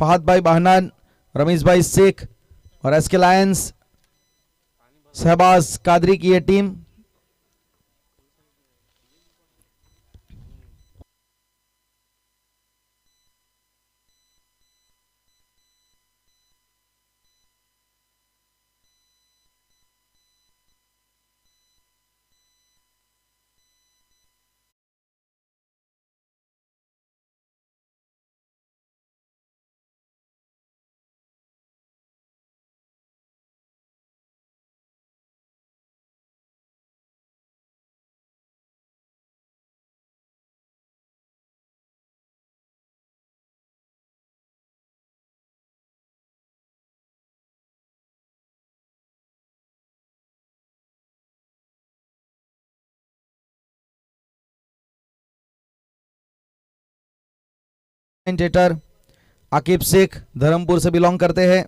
फहद भाई बहनान, रमीज भाई शेख और एसके लायंस शहबाज कादरी की ये टीम। कमेंटेटर आकिब शेख धर्मपुर से बिलोंग करते हैं।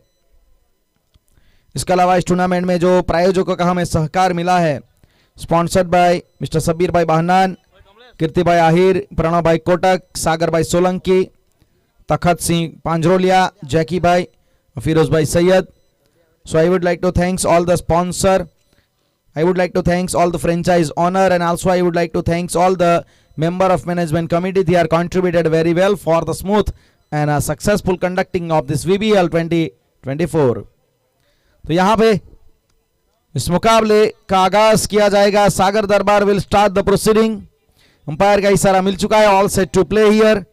इसके अलावा इस टूर्नामेंट में जो प्रायोजकों का हमें सहकार मिला है, स्पॉन्सर्ड बाय मिस्टर सबीर भाई बहनान, कीर्ति भाई आहिर, प्रणव भाई कोटक, सागर भाई सोलंकी, तखत सिंह पांजरोलिया, जैकी भाई, फिरोज भाई Syed. So I would like to thanks all the sponsor. I would like to thanks all the franchise owner, and also I would like to thanks all the member of management committee. They are contributed very well for the smooth and successful conducting of this VBL 2024. तो यहाँ पे इस मुकाबले का आगाज किया जाएगा। Sagar Darbar will start the proceeding. Umpire का इशारा मिल चुका है। All set to play here.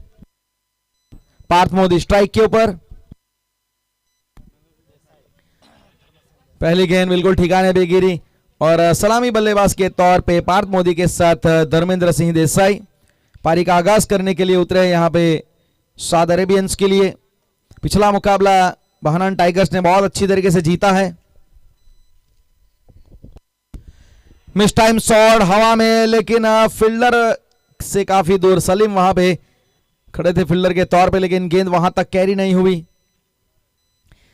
Parth Modi strike के ऊपर। पहली गेंद बिल्कुल ठिकाने पे गिरी और सलामी बल्लेबाज के तौर पे पार्थ मोदी के साथ धर्मेंद्र सिंह देसाई पारी का आगाज करने के लिए उतरे यहाँ पे साउथ अरेबियंस के लिए। पिछला मुकाबला बहनान टाइगर्स ने बहुत अच्छी तरीके से जीता है। मिस टाइम शॉट हवा में, लेकिन फील्डर से काफी दूर सलीम वहां पे खड़े थे फील्डर के तौर पे, लेकिन गेंद वहां तक कैरी नहीं हुई।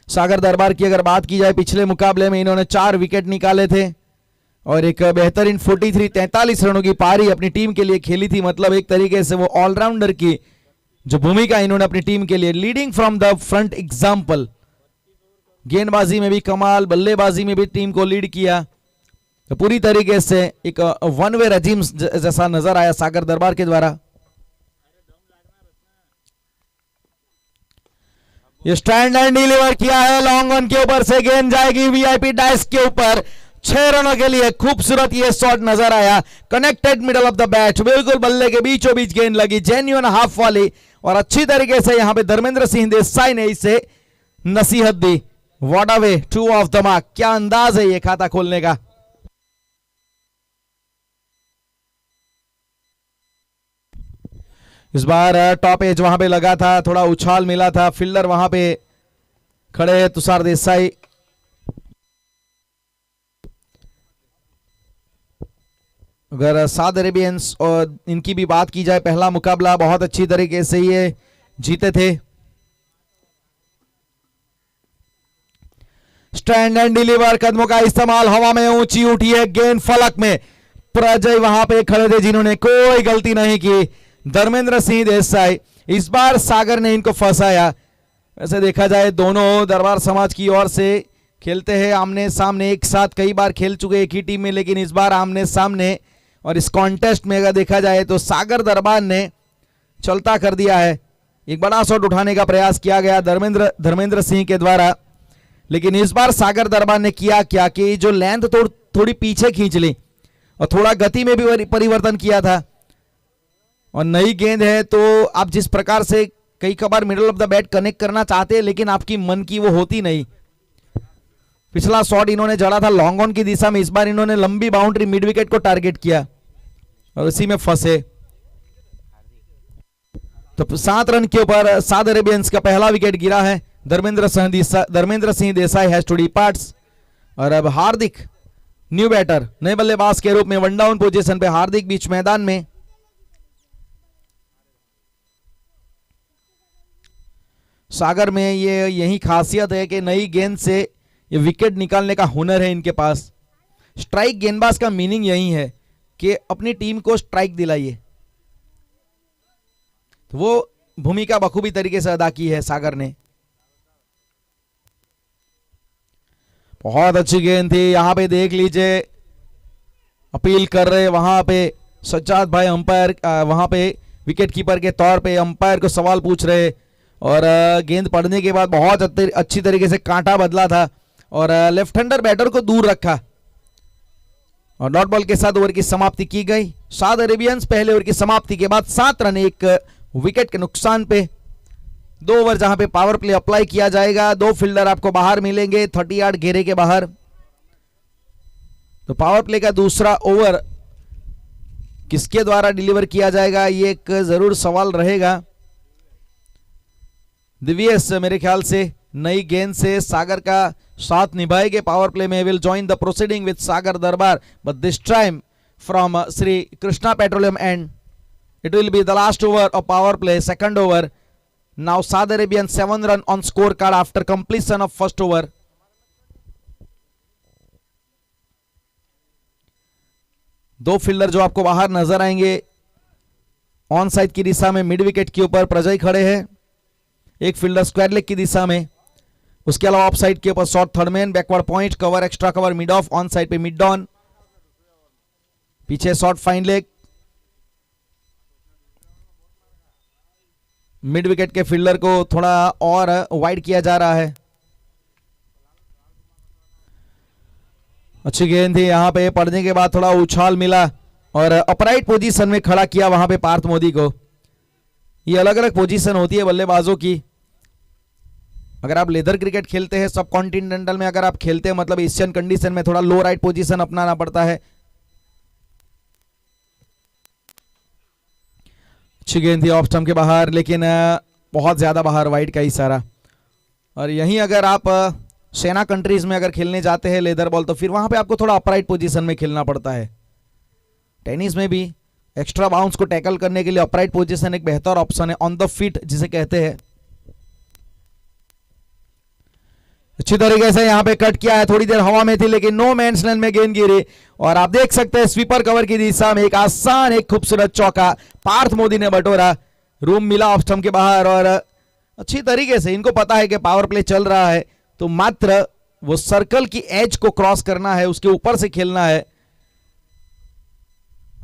सागर दरबार की अगर बात की जाए, पिछले मुकाबले में इन्होंने 4 विकेट निकाले थे और एक बेहतरीन 43 रनों की पारी अपनी टीम के लिए खेली थी। मतलब एक तरीके से वो ऑलराउंडर की जो भूमिका इन्होंने अपनी टीम के लिए, leading from the front example. गेंदबाजी में भी कमाल, बल्लेबाजी में भी टीम को लीड किया। तो पूरी तरीके से एक वन वे रजीम जैसा नजर आया सागर दरबार के द्वारा। ये स्टैंड एंड डिलीवर किया है, लॉन्ग ऑन के ऊपर से गेंद जाएगी वीआईपी डाइस के ऊपर 6 रनों के लिए। खूबसूरत ये शॉट नजर आया, connected middle of the bat, बिल्कुल बल्ले के बीचों बीच गेंद लगी, जेन्युइन हाफ वाली, और अच्छी तरीके से यहां पे धर्मेंद्र सिंह देसाई ने इसे नसीहत दी। What a way to off the mark, क्या अंदाज है ये खाता खोलने का। इस बार टॉप एज वहां पे लगा था, थोड़ा उछाल मिला था, फील्डर वहां पे खड़े हैं तुषार देसाई। अगर साउथ अरेबियंस और इनकी भी बात की जाए, पहला मुकाबला बहुत अच्छी तरीके से ये जीते थे। स्टैंड एंड डिलीवर, कदमों का इस्तेमाल, हवा में ऊंची उठी है गेंद फलक में। प्रजय वहां पे खड़े थे जिन्होंने कोई गलती नहीं की। धर्मेंद्र सिंह देसाई, इस बार सागर ने इनको फंसाया। वैसे देखा जाए दोनों दरबार समाज की ओर से खेलते हैं आमने सामने, एक साथ कई बार खेल चुके एक ही टीम में, लेकिन इस बार आमने सामने। और इस कॉन्टेस्ट में अगर देखा जाए तो सागर दरबार ने चलता कर दिया है। एक बड़ा शॉट उठाने का प्रयास किया गया धर्मेंद्र सिंह के द्वारा, लेकिन इस बार सागर दरबार ने किया क्या कि जो लेंथ थोड़ी पीछे खींच ली और थोड़ा गति में भी परिवर्तन किया था। और नई गेंद है तो आप जिस प्रकार से कई कबार middle of the bat connect करना चाहते हैं, लेकिन आपकी मन की वो होती नहीं। पिछला शॉट इन्होंने जड़ा था लॉन्ग ऑन की दिशा में, इस बार इन्होंने लंबी बाउंड्री मिड विकेट को टारगेट किया और उसी में फंसे। तो 7 रन के ऊपर साउथ अरेबियंस का पहला विकेट गिरा है। Dharmendra Singh Desai has to departs. और अब हार्दिक न्यू बैटर, नए बल्लेबाज के रूप में वन डाउन पोजीशन पे हार्दिक बीच मैदान में। सागर में ये यही खासियत है कि नई गेंद से ये विकेट निकालने का हुनर है इनके पास। स्ट्राइक गेंदबाज का मीनिंग यही है कि अपनी टीम को स्ट्राइक दिलाइए। तो वो भूमिका बखूबी तरीके से अदा की है सागर ने। बहुत अच्छी गेंद थी। यहां पे देख लीजिए, अपील कर रहे वहां पे सज्जाद भाई अंपायर, वहां पे विकेट कीपर के तौर पे अंपायर को सवाल पूछ रहे, और गेंद पड़ने के बाद बहुत अच्छी तरीके से कांटा बदला था और लेफ्ट हैंडर बैटर को दूर रखा और डॉट बॉल के साथ ओवर की समाप्ति की गई। साउथ अरेबियंस पहले ओवर की समाप्ति के बाद 7 रन 1 विकेट के नुकसान पे। 2 ओवर जहां पे पावर प्ले अप्लाई किया जाएगा, 2 फील्डर आपको बाहर मिलेंगे 30 यार्ड घेरे के बाहर। तो पावर प्ले का दूसरा ओवर किसके द्वारा डिलीवर किया जाएगा, ये एक जरूर सवाल रहेगा। दिव्यस मेरे ख्याल से नई गेंद से सागर का साथ निभाएंगे पावर प्ले में। Will join the proceeding with Sagar Darbar, but this time from Shri Krishna Petroleum and it will be the last over of power play, second over. Now Saudi Arabian 7 run on scorecard after completion of first over. दो fielder जो आपको बाहर नजर आएंगे on side की दिशा में mid wicket के ऊपर प्रजय खड़े हैं, एक फील्डर स्क्वायर लेग की दिशा में, उसके अलावा ऑफ साइड के ऊपर short third man, backward point cover, extra cover, mid of, on side पे मिड ऑन, पीछे short fine leg. Mid wicket के फील्डर को थोड़ा और वाइड किया जा रहा है। अच्छी गेंद थी, यहां पे पड़ने के बाद थोड़ा उछाल मिला और अपराइट पोजीशन में खड़ा किया वहां पे पार्थ मोदी को। ये अलग अलग पोजीशन होती है बल्लेबाजों की। अगर आप लेदर क्रिकेट खेलते हैं, सब कॉन्टिनेंटल में अगर आप खेलते हैं, मतलब एशियन कंडीशन में थोड़ा लो राइट पोजीशन अपनाना पड़ता है। अच्छी गेंद थी ऑफ स्टंप के बाहर, लेकिन बहुत ज्यादा बाहर, वाइड का इशारा। और यहीं अगर आप सेना कंट्रीज में अगर खेलने जाते हैं लेदर बॉल, तो फिर वहां पे आपको थोड़ा अपराइट पोजीशन में खेलना पड़ता है। टेनिस में भी एक्स्ट्रा बाउंस को टैकल करने के लिए अपराइट पोजीशन एक बेहतर ऑप्शन है, ऑन द फीट जिसे कहते हैं। अच्छी तरीके से यहां पे कट किया है, थोड़ी देर हवा में थी लेकिन नो मैंस लैंड में गेंद गिरी और आप देख सकते हैं स्वीपर कवर की दिशा में एक आसान, एक खूबसूरत चौका पार्थ मोदी ने बटोरा। रूम मिला ऑफ स्टंप के बाहर और अच्छी तरीके से इनको पता है कि पावर प्ले चल रहा है, तो मात्र वो सर्कल की एज को क्रॉस करना है, उसके ऊपर से खेलना है।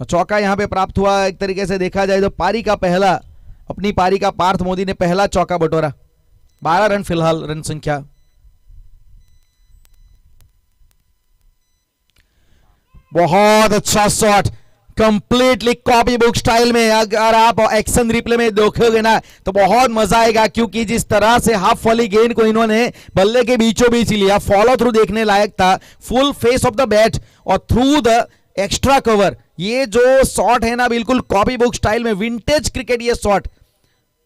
चौका यहां पे प्राप्त हुआ। एक तरीके से देखा जाए तो पारी का पहला, अपनी पारी का पार्थ मोदी ने पहला चौका बटोरा। 12 रन फिलहाल रन संख्या। बहुत अच्छा shot, completely copy book style में। अगर आप एक्शन रिप्ले में देखोगे ना तो बहुत मजा आएगा, क्योंकि जिस तरह से हाफ वाली गेंद को इन्होंने बल्ले के बीचों बीच लिया, फॉलो थ्रू देखने लायक था। Full face of the bat और थ्रू द एक्स्ट्रा कवर, ये जो शॉट है ना बिल्कुल कॉपी बुक स्टाइल में, विंटेज क्रिकेट ये शॉट।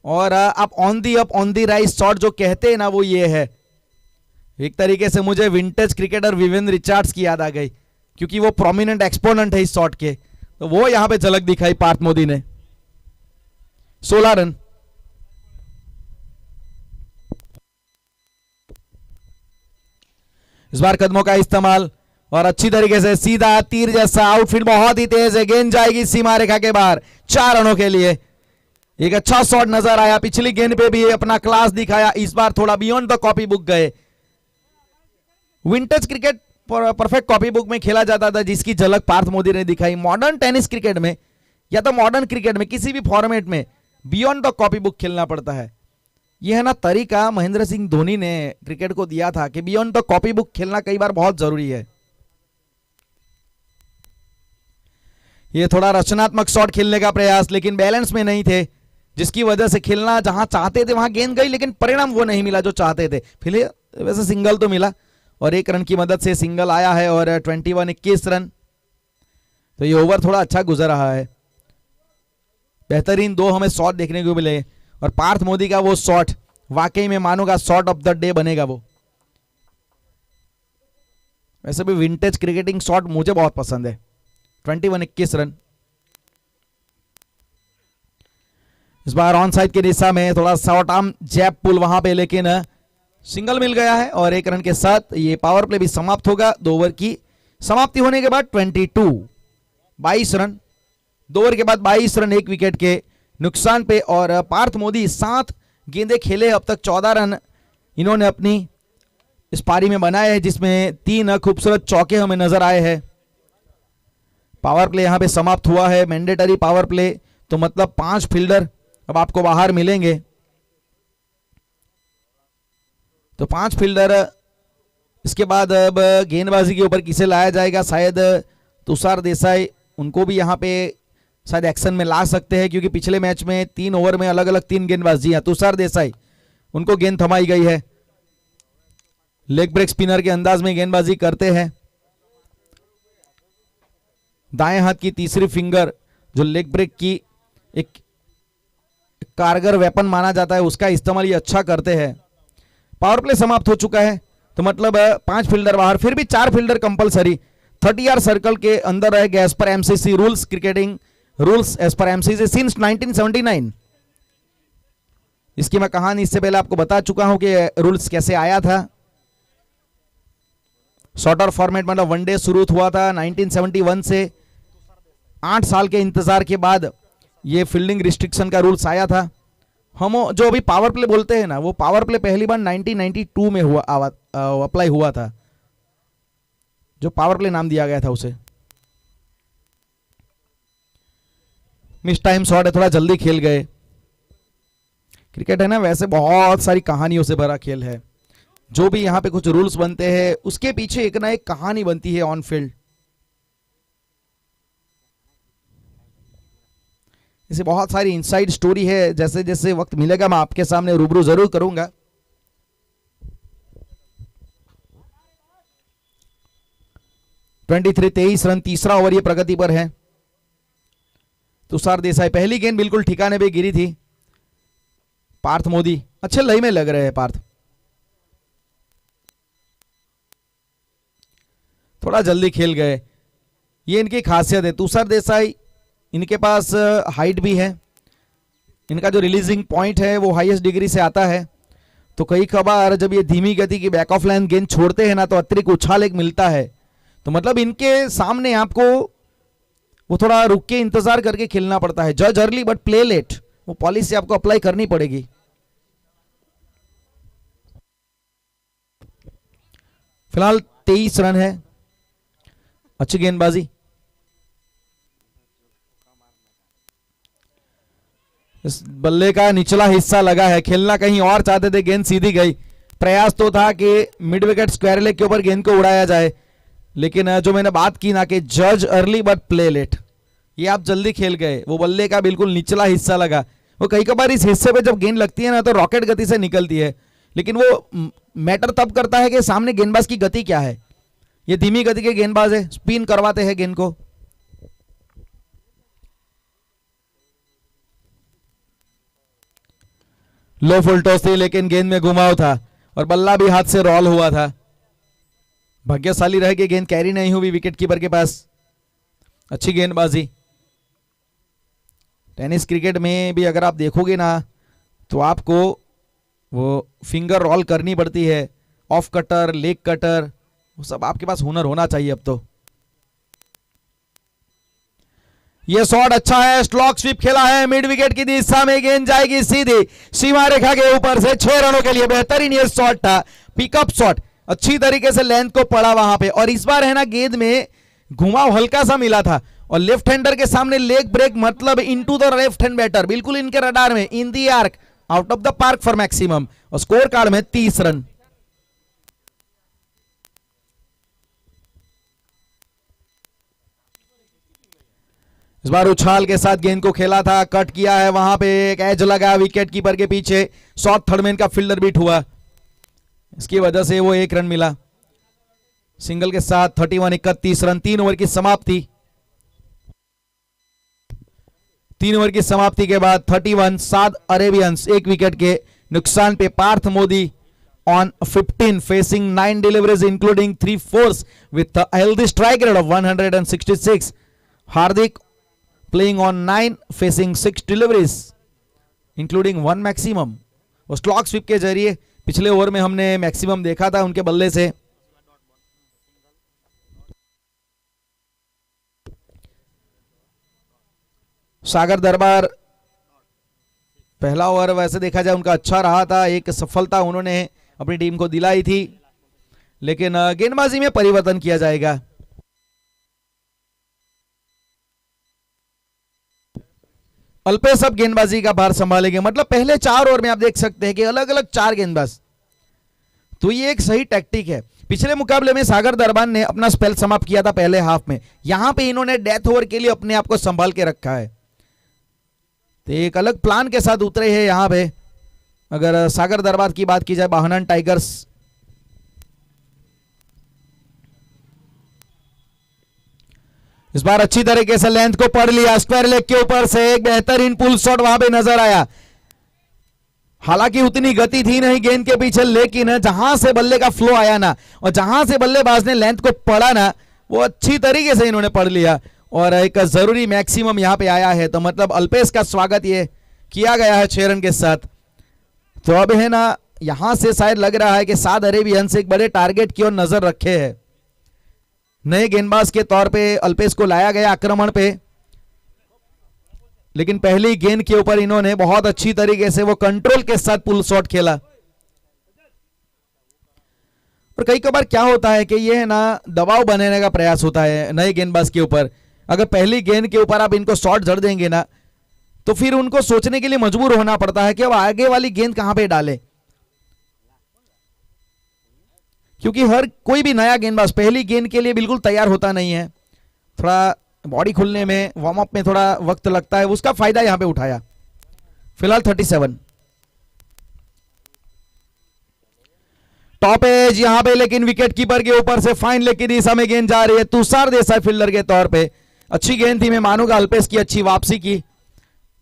और आप on the up on the rise shot जो कहते हैं ना, वो ये है। एक तरीके से मुझे विंटेज क्रिकेटर विविन रिचर्ड्स की याद आ गई, क्योंकि वो प्रोमिनेंट एक्सपोनेंट है इस शॉट के, तो वो यहां पे झलक दिखाई पार्थ मोदी ने। 16 रन। इस बार कदमों का इस्तेमाल और अच्छी तरीके से सीधा तीर जैसा आउटफील्ड, बहुत ही तेज है, गेंद जाएगी सीमा रेखा के बाहर 4 रनों के लिए। एक अच्छा शॉट नजर आया, पिछली गेंद पे भी अपना क्लास दिखाया, इस बार थोड़ा बियॉन्ड द कॉपी बुक गए। Vintage cricket perfect copy book में खेला जाता था, जिसकी झलक पार्थ मोदी ने दिखाई। मॉडर्न टेनिस क्रिकेट में या तो मॉडर्न क्रिकेट में किसी भी फॉर्मेट में बियॉन्ड द कॉपी बुक खेलना पड़ता है। यह है ना तरीका महेंद्र सिंह धोनी ने क्रिकेट को दिया था कि बियॉन्ड द कॉपी बुक खेलना कई बार बहुत जरूरी है। ये थोड़ा रचनात्मक शॉट खेलने का प्रयास, लेकिन बैलेंस में नहीं थे, जिसकी वजह से खेलना जहां चाहते थे वहां गेंद गई, लेकिन परिणाम वो नहीं मिला जो चाहते थे। फिर वैसे सिंगल तो मिला और 1 रन की मदद से सिंगल आया है और 21 रन। तो ये ओवर थोड़ा अच्छा गुजर रहा है। बेहतरीन 2 हमें शॉट देखने को मिले और पार्थ मोदी का वो शॉट वाकई में मानूंगा शॉट ऑफ द डे बनेगा वो। वैसे भी विंटेज क्रिकेटिंग शॉट मुझे बहुत पसंद है। 21 रन। इस बार ऑन साइड की दिशा में थोड़ा शॉर्ट आर्म जैब पुल वहां पे, लेकिन सिंगल मिल गया है और 1 रन के साथ ये पावर प्ले भी समाप्त होगा। 2 ओवर की समाप्ति होने के बाद 22 रन, 2 ओवर के बाद 22 रन 1 विकेट के नुकसान पे। और पार्थ मोदी 7 गेंदें खेले, अब तक 14 रन इन्होंने अपनी इस पारी में बनाए हैं, जिसमें 3 खूबसूरत चौके हमें नजर आए हैं। पावर प्ले यहां पे समाप्त हुआ है, मैंडेटरी पावर प्ले, तो मतलब 5 फील्डर अब आपको बाहर मिलेंगे। तो 5 फील्डर, इसके बाद अब गेंदबाजी के ऊपर किसे लाया जाएगा, शायद तुषार देसाई, उनको भी यहां पे शायद एक्शन में ला सकते हैं, क्योंकि पिछले मैच में 3 ओवर में अलग अलग 3 गेंदबाजी हैं। तुषार देसाई, उनको गेंद थमाई गई है, लेग ब्रेक स्पिनर के अंदाज में गेंदबाजी करते हैं। दाएं हाथ की तीसरी फिंगर जो लेग ब्रेक की एक कारगर वेपन माना जाता है, उसका इस्तेमाल ये अच्छा करते हैं। पावर प्ले समाप्त हो चुका है, तो मतलब 5 फील्डर बाहर, फिर भी 4 फील्डर कंपलसरी 30 यार्ड सर्कल के अंदर रहेगा as per MCC rules, cricketing rules as per MCC since 1979। इसकी मैं कहानी इससे पहले आपको बता चुका हूं कि रूल्स कैसे आया था। शॉर्टर फॉर्मेट मतलब वनडे शुरू हुआ था 1971 से। 8 साल के इंतजार के बाद ये फील्डिंग रिस्ट्रिक्शन का रूल्स आया था। हम जो अभी पावर प्ले बोलते हैं ना, वो पावर प्ले पहली बार 1992 में हुआ, अप्लाई हुआ था, जो पावर प्ले नाम दिया गया था उसे। मिस टाइम शॉट है, थोड़ा जल्दी खेल गए। क्रिकेट है ना, वैसे बहुत सारी कहानियों से भरा खेल है। जो भी यहां पे कुछ रूल्स बनते हैं, उसके पीछे एक ना एक कहानी बनती है ऑन फील्ड। इसे बहुत सारी इनसाइड स्टोरी है, जैसे जैसे वक्त मिलेगा मैं आपके सामने रूबरू जरूर करूंगा। ट्वेंटी 23 रन, तीसरा ओवर ये प्रगति पर है। तुषार देसाई, पहली गेंद बिल्कुल ठिकाने पे गिरी थी। पार्थ मोदी अच्छे लय में लग रहे हैं। पार्थ थोड़ा जल्दी खेल गए, ये इनकी खासियत है। तुषार देसाई, इनके पास हाइट भी है, इनका जो रिलीजिंग पॉइंट है वो हाईएस्ट डिग्री से आता है। तो कई कबार जब ये धीमी गति की बैक ऑफ लाइन गेंद छोड़ते हैं ना, तो अतिरिक्त उछाल एक मिलता है। तो मतलब इनके सामने आपको वो थोड़ा रुक के इंतजार करके खेलना पड़ता है। जज अर्ली बट प्ले लेट, वो पॉलिसी आपको अप्लाई करनी पड़ेगी। फिलहाल 23 रन है, अच्छी गेंदबाजी। इस बल्ले का निचला हिस्सा लगा है, खेलना कहीं और चाहते थे, गेंद सीधी गई। प्रयास तो था कि मिड विकेट स्क्वायर लेग के ऊपर गेंद को उड़ाया जाए, लेकिन जो मैंने बात की ना कि जज अर्ली बट प्ले लेट, ये आप जल्दी खेल गए। वो बल्ले का बिल्कुल निचला हिस्सा लगा। वो कई कबार इस हिस्से पे जब गेंद लगती है ना, तो रॉकेट गति से निकलती है, लेकिन वो मैटर तब करता है कि सामने गेंदबाज की गति क्या है। ये धीमी गति के गेंदबाज है, स्पिन करवाते हैं गेंद को। लो फुल टॉस थी, लेकिन गेंद में घुमाव था और बल्ला भी हाथ से रोल हुआ था। भाग्यशाली रह के गेंद कैरी नहीं हुई विकेट कीपर के पास। अच्छी गेंदबाजी। टेनिस क्रिकेट में भी अगर आप देखोगे ना, तो आपको वो फिंगर रोल करनी पड़ती है, ऑफ कटर, लेग कटर, वो सब आपके पास हुनर होना चाहिए अब तो। ये शॉट अच्छा है, स्लॉक स्वीप खेला है, मिड विकेट की दिशा में गेंद जाएगी सीधी सीमा रेखा के ऊपर से। 6 रनों के लिए बेहतरीन ये शॉट था, पिकअप शॉट, अच्छी तरीके से लेंथ को पड़ा वहां पे। और इस बार है ना, गेंद में घुमाव हल्का सा मिला था, और लेफ्ट हैंडर के सामने लेग ब्रेक मतलब into the left hand batter, बिल्कुल इनके रडार में, in the arc, out of the park for maximum. और स्कोर कार्ड में 30 रन। इस बार उछाल के साथ गेंद को खेला था, कट किया है, वहां पे एक एज लगा विकेट कीपर के पीछे। शॉर्ट थर्ड में इनका फील्डर बीट हुआ, इसकी वजह से वो 1 रन मिला। सिंगल के साथ 31 रन। 3 ओवर की समाप्ति। 3 ओवर की समाप्ति के बाद 31, 7 अरेबियंस 1 विकेट के नुकसान पे। Parth Modi on 15 facing 9 deliveries including 3 fours with a healthy strike rate of 166. Hardik playing on 9 facing 6 deliveries including 1 maximum। वो स्लॉक स्वीप के जरिए पिछले ओवर में हमने मैक्सिमम देखा था उनके बल्ले से। सागर दरबार पहला ओवर वैसे देखा जाए उनका अच्छा रहा था, एक सफलता उन्होंने अपनी टीम को दिलाई थी। लेकिन गेंदबाजी में परिवर्तन किया जाएगा। अल्पेश अब गेंदबाजी का भार संभालेंगे। मतलब पहले 4 ओवर में आप देख सकते हैं कि अलग अलग 4 गेंदबाज, तो ये एक सही टैक्टिक है। पिछले मुकाबले में सागर दरबान ने अपना स्पेल समाप्त किया था पहले हाफ में, यहां पे इन्होंने डेथ ओवर के लिए अपने आप को संभाल के रखा है, तो एक अलग प्लान के साथ उतरे हैं यहां पे। अगर सागर दरबार की बात की जाए, बाहनन टाइगर्स, इस बार अच्छी तरीके से लेंथ को पढ़ लिया, स्क्वायर लेग के ऊपर से एक बेहतरीन पुल शॉट वहां पे नजर आया। हालांकि उतनी गति थी नहीं गेंद के पीछे, लेकिन जहां से बल्ले का फ्लो आया ना और जहां से बल्लेबाज ने लेंथ को पढ़ा ना, वो अच्छी तरीके से इन्होंने पढ़ लिया और एक जरूरी मैक्सिमम यहां पे आया है। तो मतलब अल्पेश का स्वागत ये किया गया है 6 रन के साथ। तो अब है ना, यहां से शायद लग रहा है कि साद अरेबियंस एक बड़े टारगेट की ओर नजर रखे है। नए गेंदबाज के तौर पे अल्पेश को लाया गया आक्रमण पे, लेकिन पहली गेंद के ऊपर इन्होंने बहुत अच्छी तरीके से वो कंट्रोल के साथ पुल शॉट खेला। और कई बार क्या होता है कि ये है ना, दबाव बनाने का प्रयास होता है नए गेंदबाज के ऊपर। अगर पहली गेंद के ऊपर आप इनको शॉट जड़ देंगे ना, तो फिर उनको सोचने के लिए मजबूर होना पड़ता है कि अब आगे वाली गेंद कहां पे डाले, क्योंकि हर कोई भी नया गेंदबाज पहली गेंद के लिए बिल्कुल तैयार होता नहीं है। थोड़ा बॉडी खुलने में, वार्म अप में थोड़ा वक्त लगता है, उसका फायदा यहां पे उठाया। फिलहाल 37 टॉप एज यहां पे, लेकिन विकेट कीपर के ऊपर से फाइन लेग की दिशा में गेंद जा रही है। तुषार देसाई फील्डर के तौर पे अच्छी गेंद थी, मैं मानूंगा अल्पेश की अच्छी वापसी की।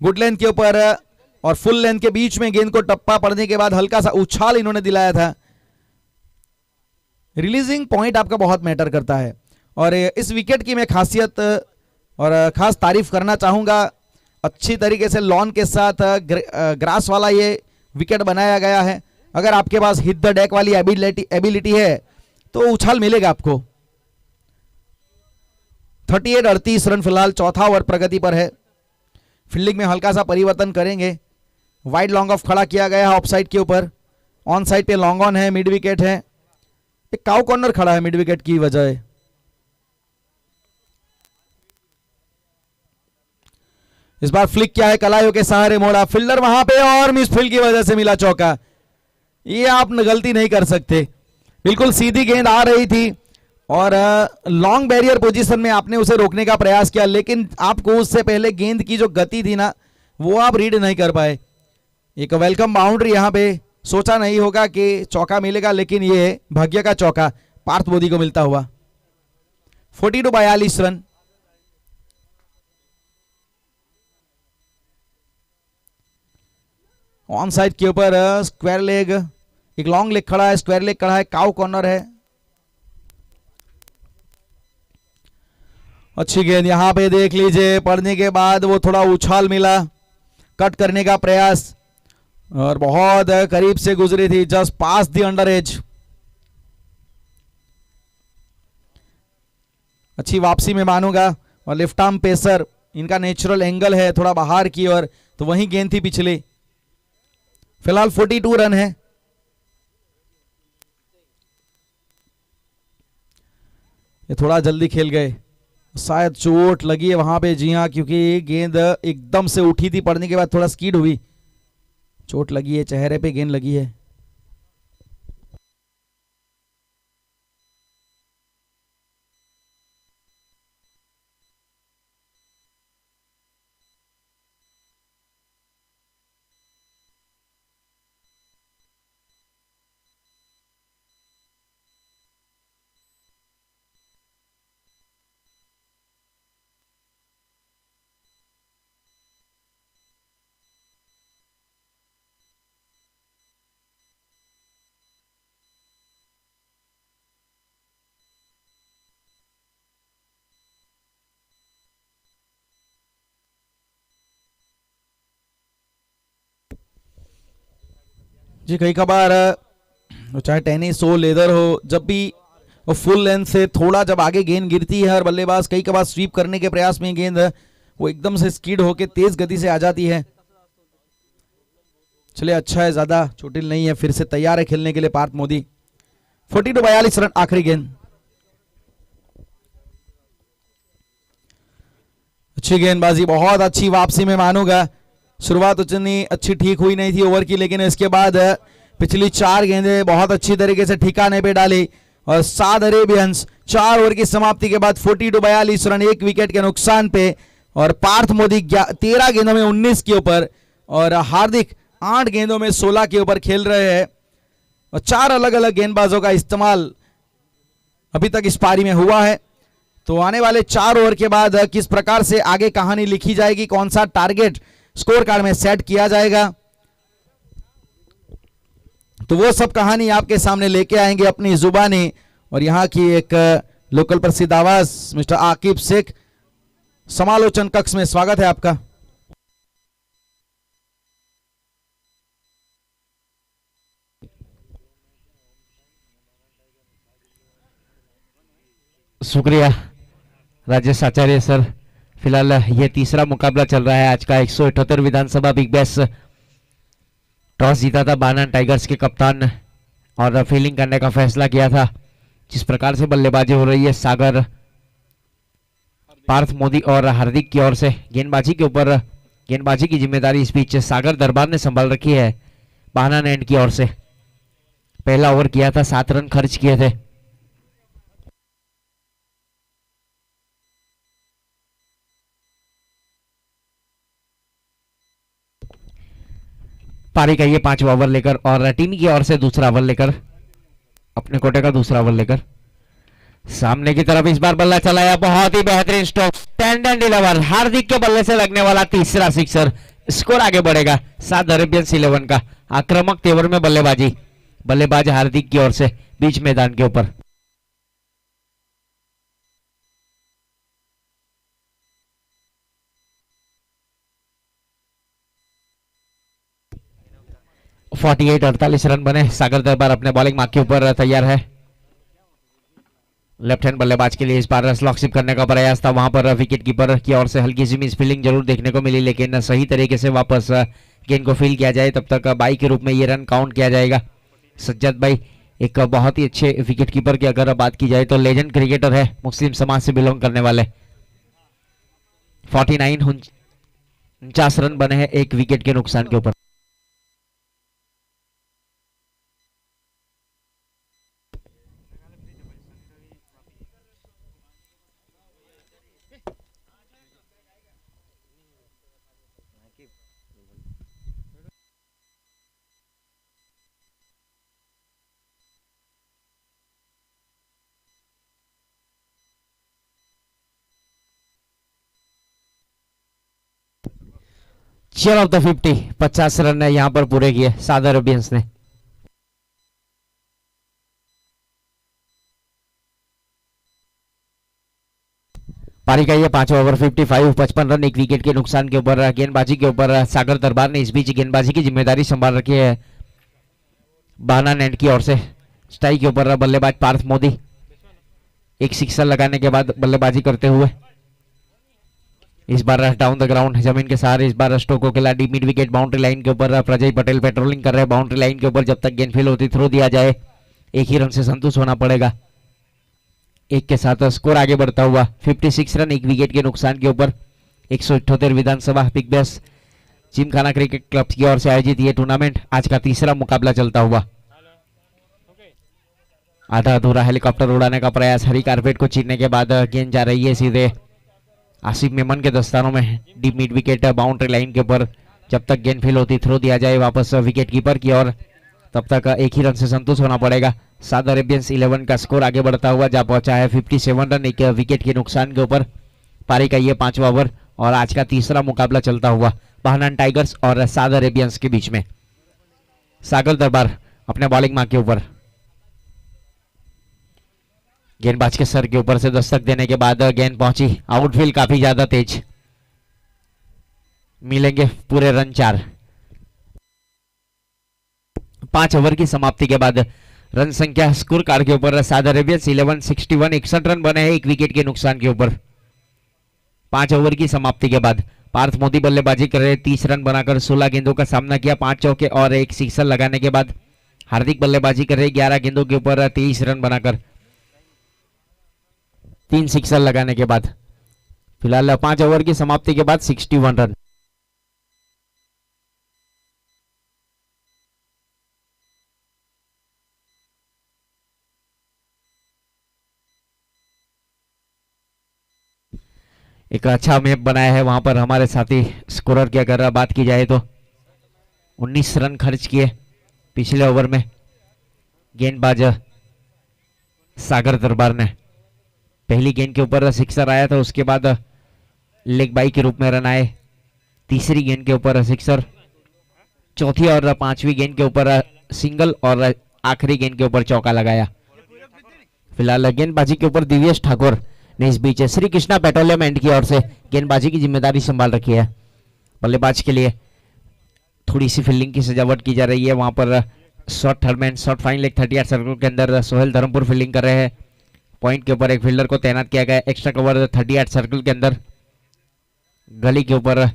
गुड लेंथ के ऊपर और फुल लेंथ के बीच में गेंद को टप्पा पड़ने के बाद हल्का सा उछाल इन्होंने दिलाया था। रिलीजिंग पॉइंट आपका बहुत मैटर करता है और इस विकेट की मैं खासियत और खास तारीफ करना चाहूंगा। अच्छी तरीके से लॉन के साथ ग्रास वाला ये विकेट बनाया गया है। अगर आपके पास हिट द डेक वाली एबिलिटी है तो उछाल मिलेगा आपको। 38-38 रन फिलहाल चौथा ओवर प्रगति पर है। फील्डिंग में हल्का सा परिवर्तन करेंगे। वाइड लॉन्ग ऑफ खड़ा किया गया है ऑफ साइड के ऊपर, ऑन साइड पे लॉन्ग ऑन है, मिड विकेट है, एक काउ कॉर्नर खड़ा है मिड विकेट की वजह। इस बार फ्लिक क्या है, कलाइयों के सहारे मोड़ा, फील्डर वहां पे और मिस फील्ड की वजह से मिला चौका। ये आप गलती नहीं कर सकते, बिल्कुल सीधी गेंद आ रही थी और लॉन्ग बैरियर पोजीशन में आपने उसे रोकने का प्रयास किया, लेकिन आपको उससे पहले गेंद की जो गति थी ना, वो आप रीड नहीं कर पाए। एक वेलकम बाउंड्री यहां पे, सोचा नहीं होगा कि चौका मिलेगा, लेकिन ये भाग्य का चौका पार्थ मोदी को मिलता हुआ। 42-42 रन। ऑन साइड के ऊपर स्क्वायर लेग, एक लॉन्ग लेग खड़ा है, स्क्वायर लेग खड़ा है, काउ कॉर्नर है। अच्छी गेंद यहां पे देख लीजिए, पड़ने के बाद वो थोड़ा उछाल मिला, कट करने का प्रयास और बहुत करीब से गुजरी थी, just pass the under as. अच्छी वापसी में मानूंगा और लेफ्ट आर्म पेसर, इनका नेचुरल एंगल है थोड़ा बाहर की ओर, तो वही गेंद थी पिछली। फिलहाल 42 रन है। ये थोड़ा जल्दी खेल गए, शायद चोट लगी है वहां पे। जी हाँ, क्योंकि गेंद एकदम से उठी थी, पड़ने के बाद थोड़ा स्कीड हुई, चोट लगी है, चेहरे पे गेंद लगी है। जी कई कबार चाहे टेनिस हो, लेदर हो, जब भी वो फुल लेंथ से थोड़ा जब आगे गेंद गिरती है और बल्लेबाज कई कबार स्वीप करने के प्रयास में गेंद वो एकदम से स्कीड होके तेज गति से आ जाती है। चलिए अच्छा है, ज्यादा चोटिल नहीं है, फिर से तैयार है खेलने के लिए पार्थ मोदी। 42 रन आखिरी गेंद। अच्छी गेंदबाजी, बहुत अच्छी वापसी में मानूंगा। शुरुआत उतनी अच्छी ठीक हुई नहीं थी ओवर की, लेकिन इसके बाद पिछली 4 गेंदें बहुत अच्छी तरीके से ठिकाने पे डाली और साद अरेबियंस 4 ओवर की समाप्ति के बाद 42 रन 1 विकेट के नुकसान पे और पार्थ मोदी 13 गेंदों में 19 के ऊपर और हार्दिक 8 गेंदों में 16 के ऊपर खेल रहे हैं और 4 अलग अलग गेंदबाजों का इस्तेमाल अभी तक इस पारी में हुआ है। तो आने वाले 4 ओवर के बाद किस प्रकार से आगे कहानी लिखी जाएगी, कौन सा टारगेट स्कोर कार्ड में सेट किया जाएगा, तो वो सब कहानी आपके सामने लेके आएंगे अपनी जुबानी। और यहां की एक लोकल प्रसिद्ध आवाज मिस्टर आकिब शेख, समालोचन कक्ष में स्वागत है आपका। शुक्रिया राजेश आचार्य सर। फिलहाल ये तीसरा मुकाबला चल रहा है आज का 178 विधानसभा बिग बैश। टॉस जीता था बानन टाइगर्स के कप्तान और फील्डिंग करने का फैसला किया था। जिस प्रकार से बल्लेबाजी हो रही है सागर, पार्थ मोदी और हार्दिक की ओर से गेंदबाजी के ऊपर गेंदबाजी की जिम्मेदारी इस बीच सागर दरबार ने संभाल रखी है बानन एंड की ओर से। पहला ओवर किया था, 7 रन खर्च किए थे। पारी का ये 5वां ओवर लेकर और टीम की ओर से दूसरा ओवर लेकर, अपने कोटे का दूसरा ओवर लेकर सामने की तरफ इस बार बल्ला चलाया। बहुत ही बेहतरीन स्ट्रोक, टेंडेंट 11, हार्दिक के बल्ले से लगने वाला तीसरा सिक्सर। स्कोर आगे बढ़ेगा साउथ अरेबियंस 11 का। आक्रामक तेवर में बल्लेबाजी, बल्लेबाज हार्दिक की ओर से बीच मैदान के ऊपर। फोर्टी 48 रन बने। सागर दरबार अपने बॉलिंग मार्क के ऊपर तैयार है। लेफ्ट हैंड बल्लेबाज के लिए इस बार स्लॉक शिप करने का प्रयास था, वहां पर विकेट कीपर की ओर से हल्की सी मिस फील्डिंग जरूर देखने को मिली, लेकिन सही तरीके से वापस गेंद को फील किया जाए तब तक बाई के रूप में ये रन काउंट किया जाएगा। सज्जद भाई एक बहुत ही अच्छे विकेट कीपर की अगर बात की जाए तो लेजेंड क्रिकेटर है, मुस्लिम समाज से बिलोंग करने वाले। 49 रन बने हैं 1 विकेट के नुकसान के ऊपर। चेयर ऑफ द 50 रन ने यहां पर पूरे किए साउथ अरेबियंस ने। पारी का ये 5वां ओवर 55 रन 1 विकेट के नुकसान के ऊपर गेंदबाजी के ऊपर सागर दरबार ने इस बीच गेंदबाजी की जिम्मेदारी संभाल रखी है बानन एंड की ओर से। स्ट्राइक के ऊपर बल्लेबाज पार्थ मोदी एक सिक्सर लगाने के बाद बल्लेबाजी करते हुए इस बार डाउन द ग्राउंड जमीन के सहारे इस बार स्टोको के खिलाड़ी मिड विकेट बाउंड्री लाइन के ऊपर प्रजय पटेल पेट्रोलिंग कर रहे हैं। बाउंड्री लाइन के ऊपर जब तक गेंद फील होती थ्रो दिया जाए, एक ही रन से संतुष्ट होना पड़ेगा। एक के साथ स्कोर आगे बढ़ता हुआ 56 रन 1 विकेट के नुकसान के ऊपर 178 Vidhansabha Big Bash Gymkhana Cricket Club की ओर से आयोजित ये टूर्नामेंट आज का तीसरा मुकाबला चलता हुआ। आधा अधूरा हेलीकॉप्टर उड़ाने का प्रयास, हरी कारपेट को चीरने के बाद गेंद जा रही है सीधे आसिफ मेमन के दस्तानों में deep mid wicket boundary line के ऊपर। जब तक गेंद फील होती थ्रो दिया जाए वापस विकेट कीपर की ओर, तब तक एक ही रन से संतुष्ट होना पड़ेगा। साउथ अरेबियंस 11 का स्कोर आगे बढ़ता हुआ जा पहुंचा है 57 रन 1 विकेट के नुकसान के ऊपर। पारी का ये 5वां ओवर और आज का तीसरा मुकाबला चलता हुआ बानन टाइगर्स और साउथ अरेबियंस के बीच में। सागर दरबार अपने बॉलिंग मार्क के ऊपर, गेंदबाज के सर के ऊपर से दस्तक देने के बाद गेंद पहुंची आउटफील्ड काफी ज्यादा तेज। मिलेंगे पूरे रन 4। 5 ओवर की समाप्ति के बाद रन संख्या स्कोर कार्ड के ऊपर साउथ अरेबियंस 11 61 61 रन बने हैं 1 विकेट के नुकसान के ऊपर। 5 ओवर की समाप्ति के बाद पार्थ मोदी बल्लेबाजी कर रहे 30 रन बनाकर 16 गेंदों का सामना किया, 5 चौके और 1 सिक्सर लगाने के बाद हार्दिक बल्लेबाजी कर रहे 11 गेंदों के ऊपर 23 रन बनाकर 3 सिक्सर लगाने के बाद। फिलहाल 5 ओवर की समाप्ति के बाद 61 रन। एक अच्छा मैप बनाया है वहां पर हमारे साथी स्कोरर की अगर बात की जाए तो 19 रन खर्च किए पिछले ओवर में गेंदबाज सागर दरबार ने। पहली गेंद के ऊपर सिक्सर आया था, उसके बाद लेग बाई के रूप में रन आए। तीसरी गेंद के ऊपर सिक्सर, चौथी और पांचवी गेंद के ऊपर सिंगल और आखिरी गेंद के ऊपर चौका लगाया। फिलहाल गेंदबाजी के ऊपर दिव्येश ठाकुर ने इस बीच श्री कृष्णा पेट्रोलियम एंड की ओर से गेंदबाजी की जिम्मेदारी संभाल रखी है। बल्लेबाज के लिए थोड़ी सी फील्डिंग की सजावट की जा रही है। वहां पर short third man short fine leg 38 circle के अंदर सोहेल धर्मपुर फील्डिंग कर रहे हैं। पॉइंट के ऊपर एक फील्डर को तैनात किया गया। एक्स्ट्रा कवर 38 सर्कल के अंदर गली के ऊपर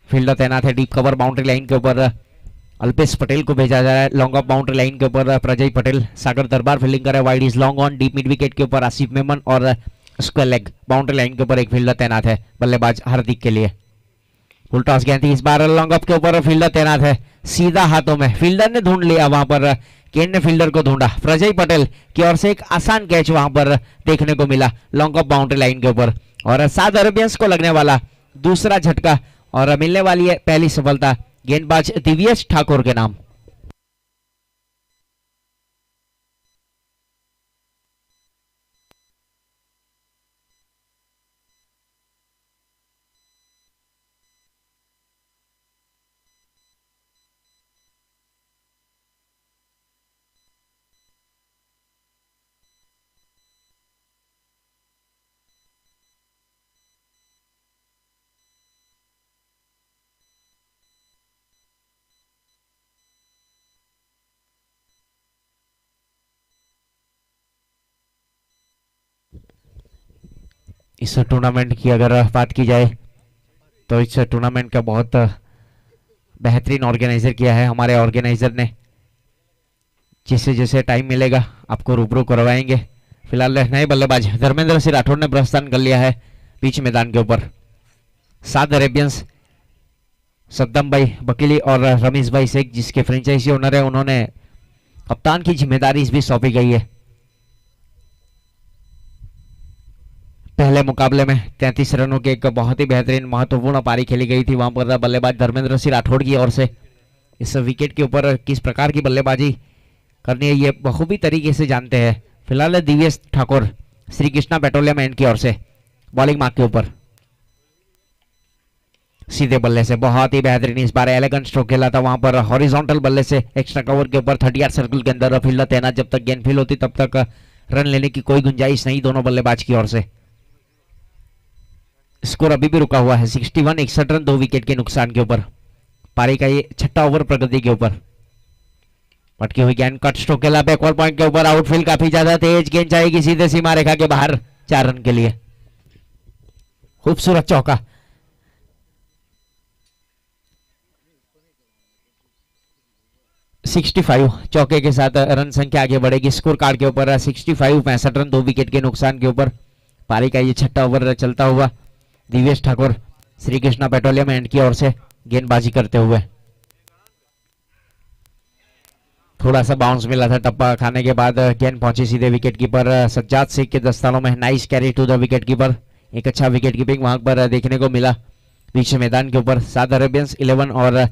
फील्डर तैनात है। डीप कवर बाउंड्री लाइन के ऊपर अल्पेश पटेल को भेजा जा रहा है। लॉन्ग ऑफ बाउंड्री लाइन के ऊपर प्रजय पटेल सागर दरबार फील्डिंग कर रहे हैं। Wide is long on deep mid wicket के ऊपर आसिफ मेमन और स्क्वायर लेग बाउंड्री लाइन के ऊपर एक फील्डर तैनात है बल्लेबाज हार्दिक के लिए। फुल टॉस गेंद थी, इस बार लॉन्ग ऑफ के ऊपर फील्डर तैनात है सीधा हाथों में। फील्डर ने ढूंढ लिया, वहां पर केन ने फील्डर को ढूंढा। प्रजय पटेल की ओर से एक आसान कैच वहां पर देखने को मिला लॉन्ग ऑफ बाउंड्री लाइन के ऊपर और 7 अरेबियंस को लगने वाला दूसरा झटका और मिलने वाली है पहली सफलता गेंदबाज दिव्येश ठाकुर के नाम। इस टूर्नामेंट की अगर बात की जाए तो इस टूर्नामेंट का बहुत बेहतरीन ऑर्गेनाइजर किया है हमारे ऑर्गेनाइजर ने। जैसे जैसे टाइम मिलेगा आपको रूबरू करवाएंगे। फिलहाल नए बल्लेबाज धर्मेंद्र सिंह राठौड़ ने प्रस्थान कर लिया है बीच मैदान के ऊपर। 7 अरेबियंस सद्दाम भाई बकीली और रमेश भाई शेख जिसके फ्रेंचाइजी ओनर है, उन्होंने कप्तान की जिम्मेदारी इस भी सौंपी गई है। पहले मुकाबले में 33 रनों के एक बहुत ही बेहतरीन महत्वपूर्ण पारी खेली गई थी। वहां पर बल्लेबाज धर्मेंद्र सिंह राठौड़ की ओर से इस विकेट के ऊपर किस प्रकार की बल्लेबाजी करनी है ये बखूबी तरीके से जानते हैं। फिलहाल दिव्येश ठाकुर श्री कृष्णा पेट्रोलियम एंड की ओर से बॉलिंग मार्क के ऊपर सीधे बल्ले से बहुत ही बेहतरीन इस बार एलिगेंट स्ट्रोक खेला था। वहां पर हॉरिजॉन्टल बल्ले से एक्स्ट्रा कवर के ऊपर 38 सर्कल के अंदर फील्डर तैनात। जब तक गेंद फील होती तब तक रन लेने की कोई गुंजाइश नहीं दोनों बल्लेबाज की ओर से। स्कोर अभी भी रुका हुआ है 61 61 रन 2 विकेट के नुकसान के ऊपर। पारी का ये छठा ओवर प्रगति के ऊपर। पटकी हुई गेंद कट स्ट्रोक खेला बैकवर्ड पॉइंट के ऊपर। आउटफील्ड काफी ज्यादा तेज गेंद जाएगी सीधे सीमा रेखा के बाहर 4 रन के लिए। खूबसूरत चौका। (65) चौके के साथ रन संख्या आगे बढ़ेगी स्कोर कार्ड के ऊपर 65 65 रन 2 विकेट के नुकसान के ऊपर। पारी का ये छठा ओवर चलता हुआ दिव्येश ठाकुर श्री कृष्णा पेट्रोलियम एंड की ओर से गेंदबाजी करते हुए। थोड़ा सा बाउंस मिला था टप्पा खाने के बाद गेंद पहुंची सीधे विकेट कीपर सज्जाद शेख के दस्तानों में। Nice carry to the wicket keeper. एक अच्छा विकेट कीपिंग वहां पर देखने को मिला बीच मैदान के ऊपर। 7 अरेबियंस 11 और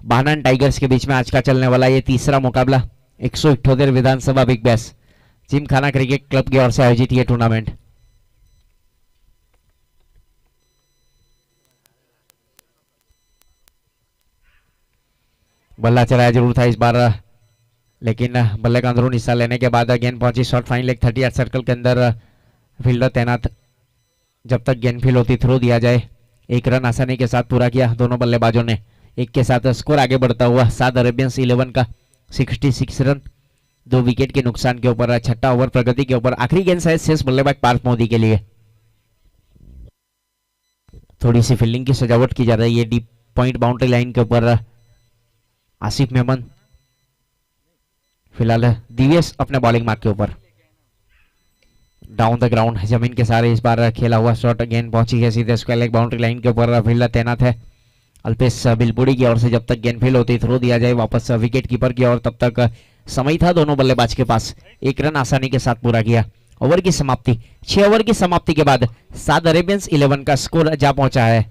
बानन टाइगर्स के बीच में आज का चलने वाला ये तीसरा मुकाबला 178 Vidhansabha Big Bash Gymkhana Cricket Club की ओर से आयोजित ये टूर्नामेंट। बल्ला चलाया जरूर था इस बार, लेकिन बल्ले का अंदरून हिस्सा लेने के बाद गेंद पहुंची शॉर्ट फाइन लेग 38 सर्कल के अंदर। फील्डर तैनात, जब तक गेंद फील होती थ्रो दिया जाए। एक रन आसानी के साथ पूरा किया दोनों बल्लेबाजों ने। एक के साथ स्कोर आगे बढ़ता हुआ 7 अरेबियंस 11 का 66 रन 2 विकेट के नुकसान के ऊपर। छठा ओवर प्रगति के ऊपर। आखिरी गेंद शायद शेष बल्लेबाज पार्थ मोदी के लिए। थोड़ी सी फील्डिंग की सजावट की जा रही है डीप पॉइंट बाउंड्री लाइन के ऊपर। आसिफ मेमन फिलहाल दिव्यस अपने बॉलिंग मार्क के ऊपर डाउन द ग्राउंड जमीन के सारे इस बार खेला हुआ शॉट गेंद पहुंची है सीधे स्क्वायर लेग बाउंड्री लाइन के ऊपर फील्डर तैनात है अल्पेश बिलपुड़ी की ओर से जब तक गेंद फेल होती थ्रो दिया जाए वापस विकेट कीपर की ओर तब तक समय था दोनों बल्लेबाज के पास एक रन आसानी के साथ पूरा किया ओवर की समाप्ति 6 ओवर की समाप्ति के बाद साद अरेबियंस 11 का स्कोर जा पहुंचा है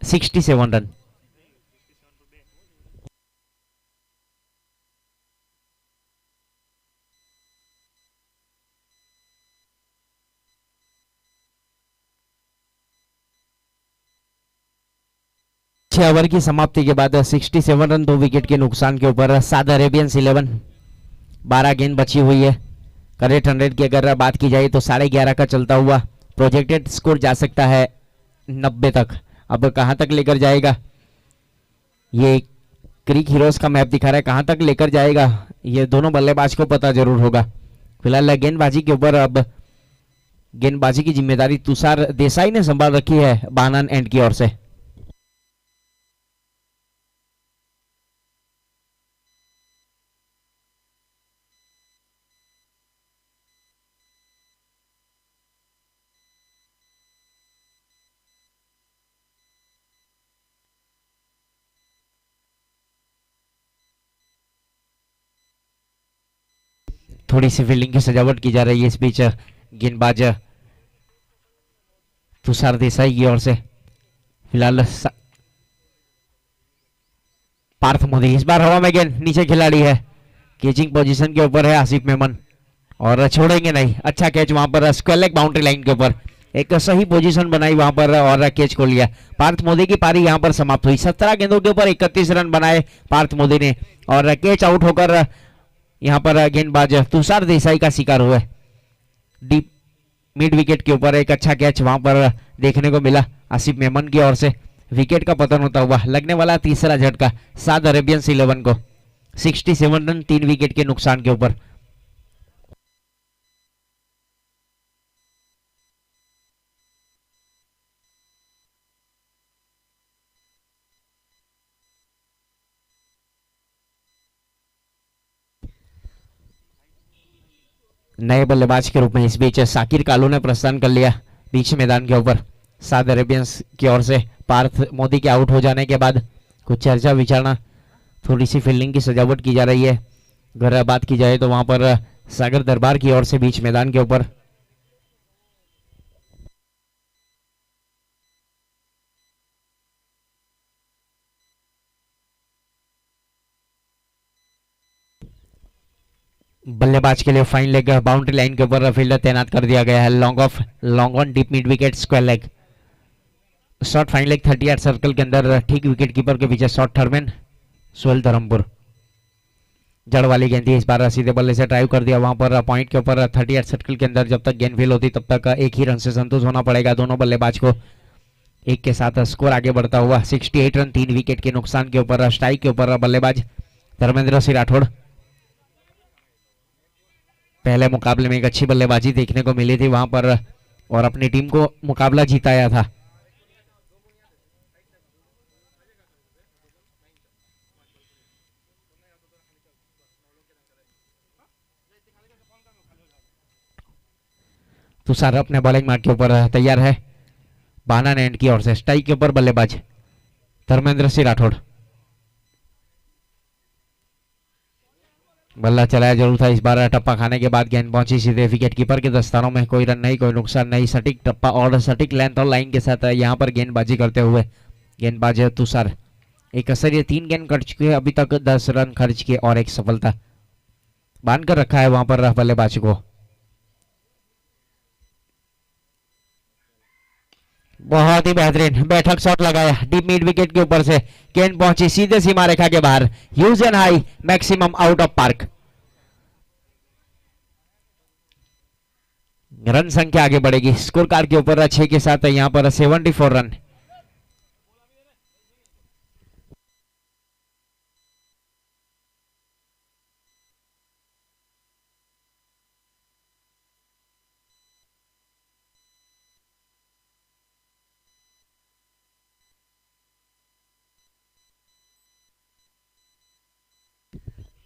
67 रन 6 ओवर की समाप्ति के बाद 67 रन 2 विकेट के नुकसान के ऊपर साद अरेबियंस 11 12 गेंद बची हुई है करेक्ट 100 की अगर बात की जाए तो 11.5 का चलता हुआ प्रोजेक्टेड स्कोर जा सकता है 90 तक अब कहां तक लेकर जाएगा ये क्रिक हीरोज का मैप दिखा रहा है कहां तक लेकर जाएगा ये दोनों बल्लेबाज को पता जरूर होगा फिलहाल गेंदबाजी के ऊपर अब गेंदबाजी की जिम्मेदारी तुषार देसाई ने संभाल रखी है बानन एंड की ओर से थोड़ी सी फील्डिंग की सजावट की जा रही है इस बीच गेंदबाज तुषार देसाई की ओर से फिलहाल पार्थ मोदी इस बार हवा में गेंद नीचे खिलाड़ी है कैचिंग पोजीशन के ऊपर है आसिफ मेमन और छोड़ेंगे नहीं अच्छा कैच वहां पर स्क्वायर लेग बाउंड्री लाइन के ऊपर एक सही पोजीशन बनाई वहां पर और कैच को लिया पार्थ मोदी की पारी यहां पर समाप्त हुई 17 गेंदों के ऊपर 31 रन बनाए पार्थ मोदी ने और कैच आउट होकर यहां पर गेंदबाज तुषार देसाई का शिकार हुआ डीप मिड विकेट के ऊपर एक अच्छा कैच वहां पर देखने को मिला आसिफ मेमन की ओर से विकेट का पतन होता हुआ लगने वाला तीसरा झटका साद अरेबियंस 11 को 67 रन 3 विकेट के नुकसान के ऊपर नए बल्लेबाज के रूप में इस बीच साकिर कालू ने प्रस्थान कर लिया बीच मैदान के ऊपर साद अरेबियंस की ओर से पार्थ मोदी के आउट हो जाने के बाद कुछ चर्चा विचारणा थोड़ी सी फील्डिंग की सजावट की जा रही है अगर बात की जाए तो वहां पर सागर दरबार की ओर से बीच मैदान के ऊपर बल्लेबाज के लिए फाइन लेग बाउंड्री लाइन के ऊपर फील्डर तैनात कर दिया गया है long on deep mid wicket square leg short fine leg 38 circle के अंदर ठीक विकेट कीपर के पीछे शॉर्ट थर्मेन सोहेल धर्मपुर जड़ वाली गेंद इस बार सीधे बल्ले से ड्राइव कर दिया वहां पर पॉइंट के ऊपर 38 सर्कल के अंदर जब तक गेंद फेल होती तब तक एक ही रन से संतुष्ट होना पड़ेगा दोनों बल्लेबाज को एक के साथ स्कोर आगे बढ़ता हुआ 68 रन 3 विकेट के नुकसान के ऊपर स्ट्राइक के ऊपर बल्लेबाज धर्मेंद्र सिंह राठौड़ पहले मुकाबले में एक अच्छी बल्लेबाजी देखने को मिली थी वहां पर और अपनी टीम को मुकाबला जीताया था तुषार अपने बॉलिंग मार्क के ऊपर तैयार है बाना एंड की ओर से स्ट्राइक के ऊपर बल्लेबाज धर्मेंद्र सिंह राठौड़ बल्ला चलाया जरूर था इस बार टप्पा खाने के बाद गेंद पहुंची सीधे विकेट कीपर के दस्तानों में कोई रन नहीं कोई नुकसान नहीं सटीक टप्पा और सटीक लेंथ और लाइन के साथ यहां पर गेंदबाजी करते हुए गेंदबाज तुषार एक असर ये 3 गेंद खर्च किए अभी तक 10 रन खर्च किए और एक सफलता बांध कर रखा है वहां पर बल्लेबाज को बहुत ही बेहतरीन बैठक शॉट लगाया डीप मिड विकेट के ऊपर से गेंद पहुंची सीधे सीमा रेखा के बाहर huge and high maximum out of park run संख्या आगे बढ़ेगी स्कोर कार्ड के ऊपर 6 के साथ यहां पर 74 रन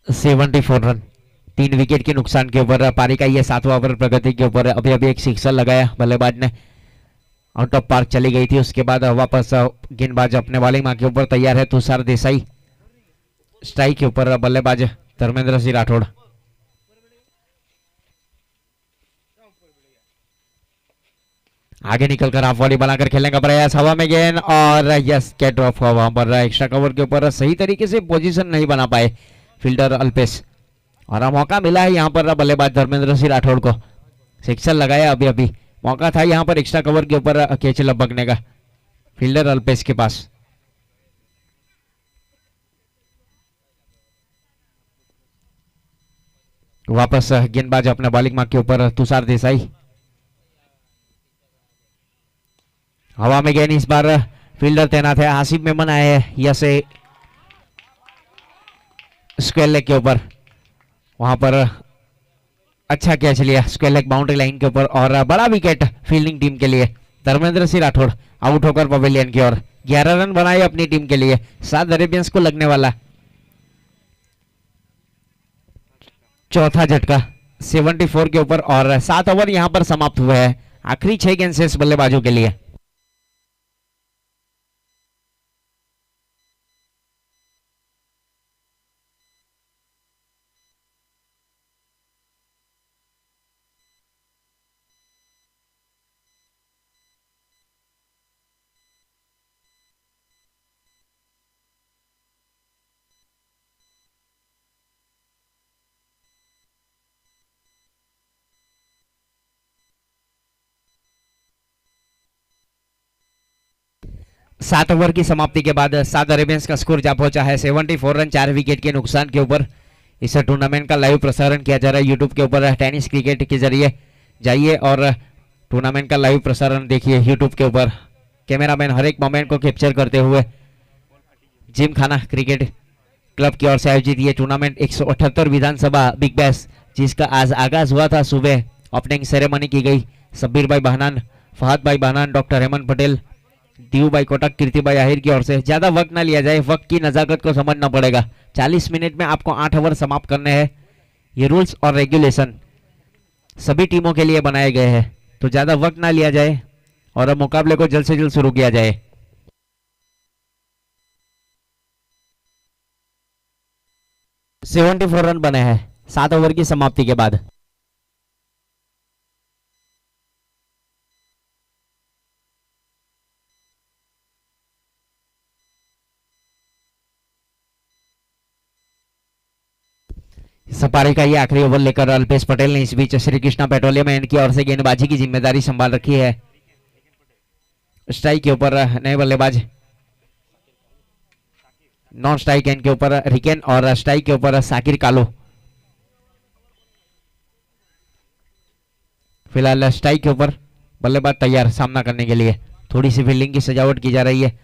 74 रन 3 विकेट के नुकसान के ऊपर पारी का ये 7वां ओवर प्रगति के ऊपर अभी अभी एक सिक्सर लगाया बल्लेबाज ने, आउट ऑफ पार्क चली गई थी। उसके बाद वापस गेंदबाज अपने बॉलिंग मार के ऊपर तैयार है तुषार देसाई। स्ट्राइक के ऊपर बल्लेबाज धर्मेंद्र सिंह राठौड़। आगे निकलकर हाफ वॉली बनाकर खेलने का प्रयास, हवा में गेंद और यस कैट ऑफ हुआ। वहां पर एक्स्ट्रा कवर के ऊपर सही तरीके से पोजीशन नहीं बना पाए फील्डर अल्पेश, और मौका मिला है यहाँ पर बल्लेबाज धर्मेंद्र सिंह राठौड़ को। सिक्सर लगाया अभी अभी, मौका था यहाँ पर एक्स्ट्रा कवर के ऊपर कैच लपकने का फील्डर अल्पेश के पास। वापस गेंदबाज अपने बॉलिंग मार्क के ऊपर तुषार देसाई। हवा में गेंद, इस बार फील्डर तैनात है, आसिफ मेमन आए हैं यह से स्क्वायर लेग के ऊपर। वहां पर अच्छा कैच लिया स्क्वायर लेग बाउंड्री लाइन के ऊपर, और बड़ा विकेट फील्डिंग टीम के लिए। धर्मेंद्र सिंह राठौड़ आउट होकर पवेलियन की ओर 11 रन बनाए अपनी टीम के लिए, 7 अरेबियंस को लगने वाला चौथा झटका 74 के ऊपर, और 7 ओवर यहां पर समाप्त हुए हैं। आखिरी 6 गेंद शेष बल्लेबाजों के लिए। सात ओवर की समाप्ति के बाद 7 अरेबियंस का स्कोर जा पहुंचा है 74 रन 4 विकेट के नुकसान के ऊपर। इस टूर्नामेंट का लाइव प्रसारण किया जा रहा है यूट्यूब के ऊपर टेनिस क्रिकेट के जरिए। जाइए और टूर्नामेंट का लाइव प्रसारण देखिए यूट्यूब के ऊपर। कैमरामैन हर एक मोमेंट को कैप्चर करते हुए जिम खाना क्रिकेट क्लब की ओर से आयोजित ये टूर्नामेंट 178 विधानसभा बिग बैश, जिसका आज आगाज हुआ था सुबह। ओपनिंग सेरेमनी की गई शब्बीर भाई बहनान, फहद भाई बहनान, डॉक्टर हेमंत पटेल, दीव भाई कोटक, कीर्ति भाई आहिर की ओर से। ज्यादा वक्त ना लिया जाए, वक्त की नजाकत को समझना पड़ेगा। 40 मिनट में आपको 8 ओवर समाप्त करने हैं। ये रूल्स और रेगुलेशन सभी टीमों के लिए बनाए गए हैं, तो ज्यादा वक्त ना लिया जाए और अब मुकाबले को जल्द से जल्द शुरू किया जाए। सेवेंटी 74 रन बने हैं 7 ओवर की समाप्ति के बाद। सपारी का ये आखिरी ओवर लेकर अल्पेश पटेल ने इस बीच श्री कृष्णा पेट्रोलियम एंड की ओर से गेंदबाजी की जिम्मेदारी संभाल रखी है। स्ट्राइक के ऊपर नए बल्लेबाज, नॉन स्ट्राइक एंड के ऊपर रिकेन और स्ट्राइक के ऊपर साकिर कालो। फिलहाल स्ट्राइक के ऊपर बल्लेबाज तैयार सामना करने के लिए। थोड़ी सी फील्डिंग की सजावट की जा रही है।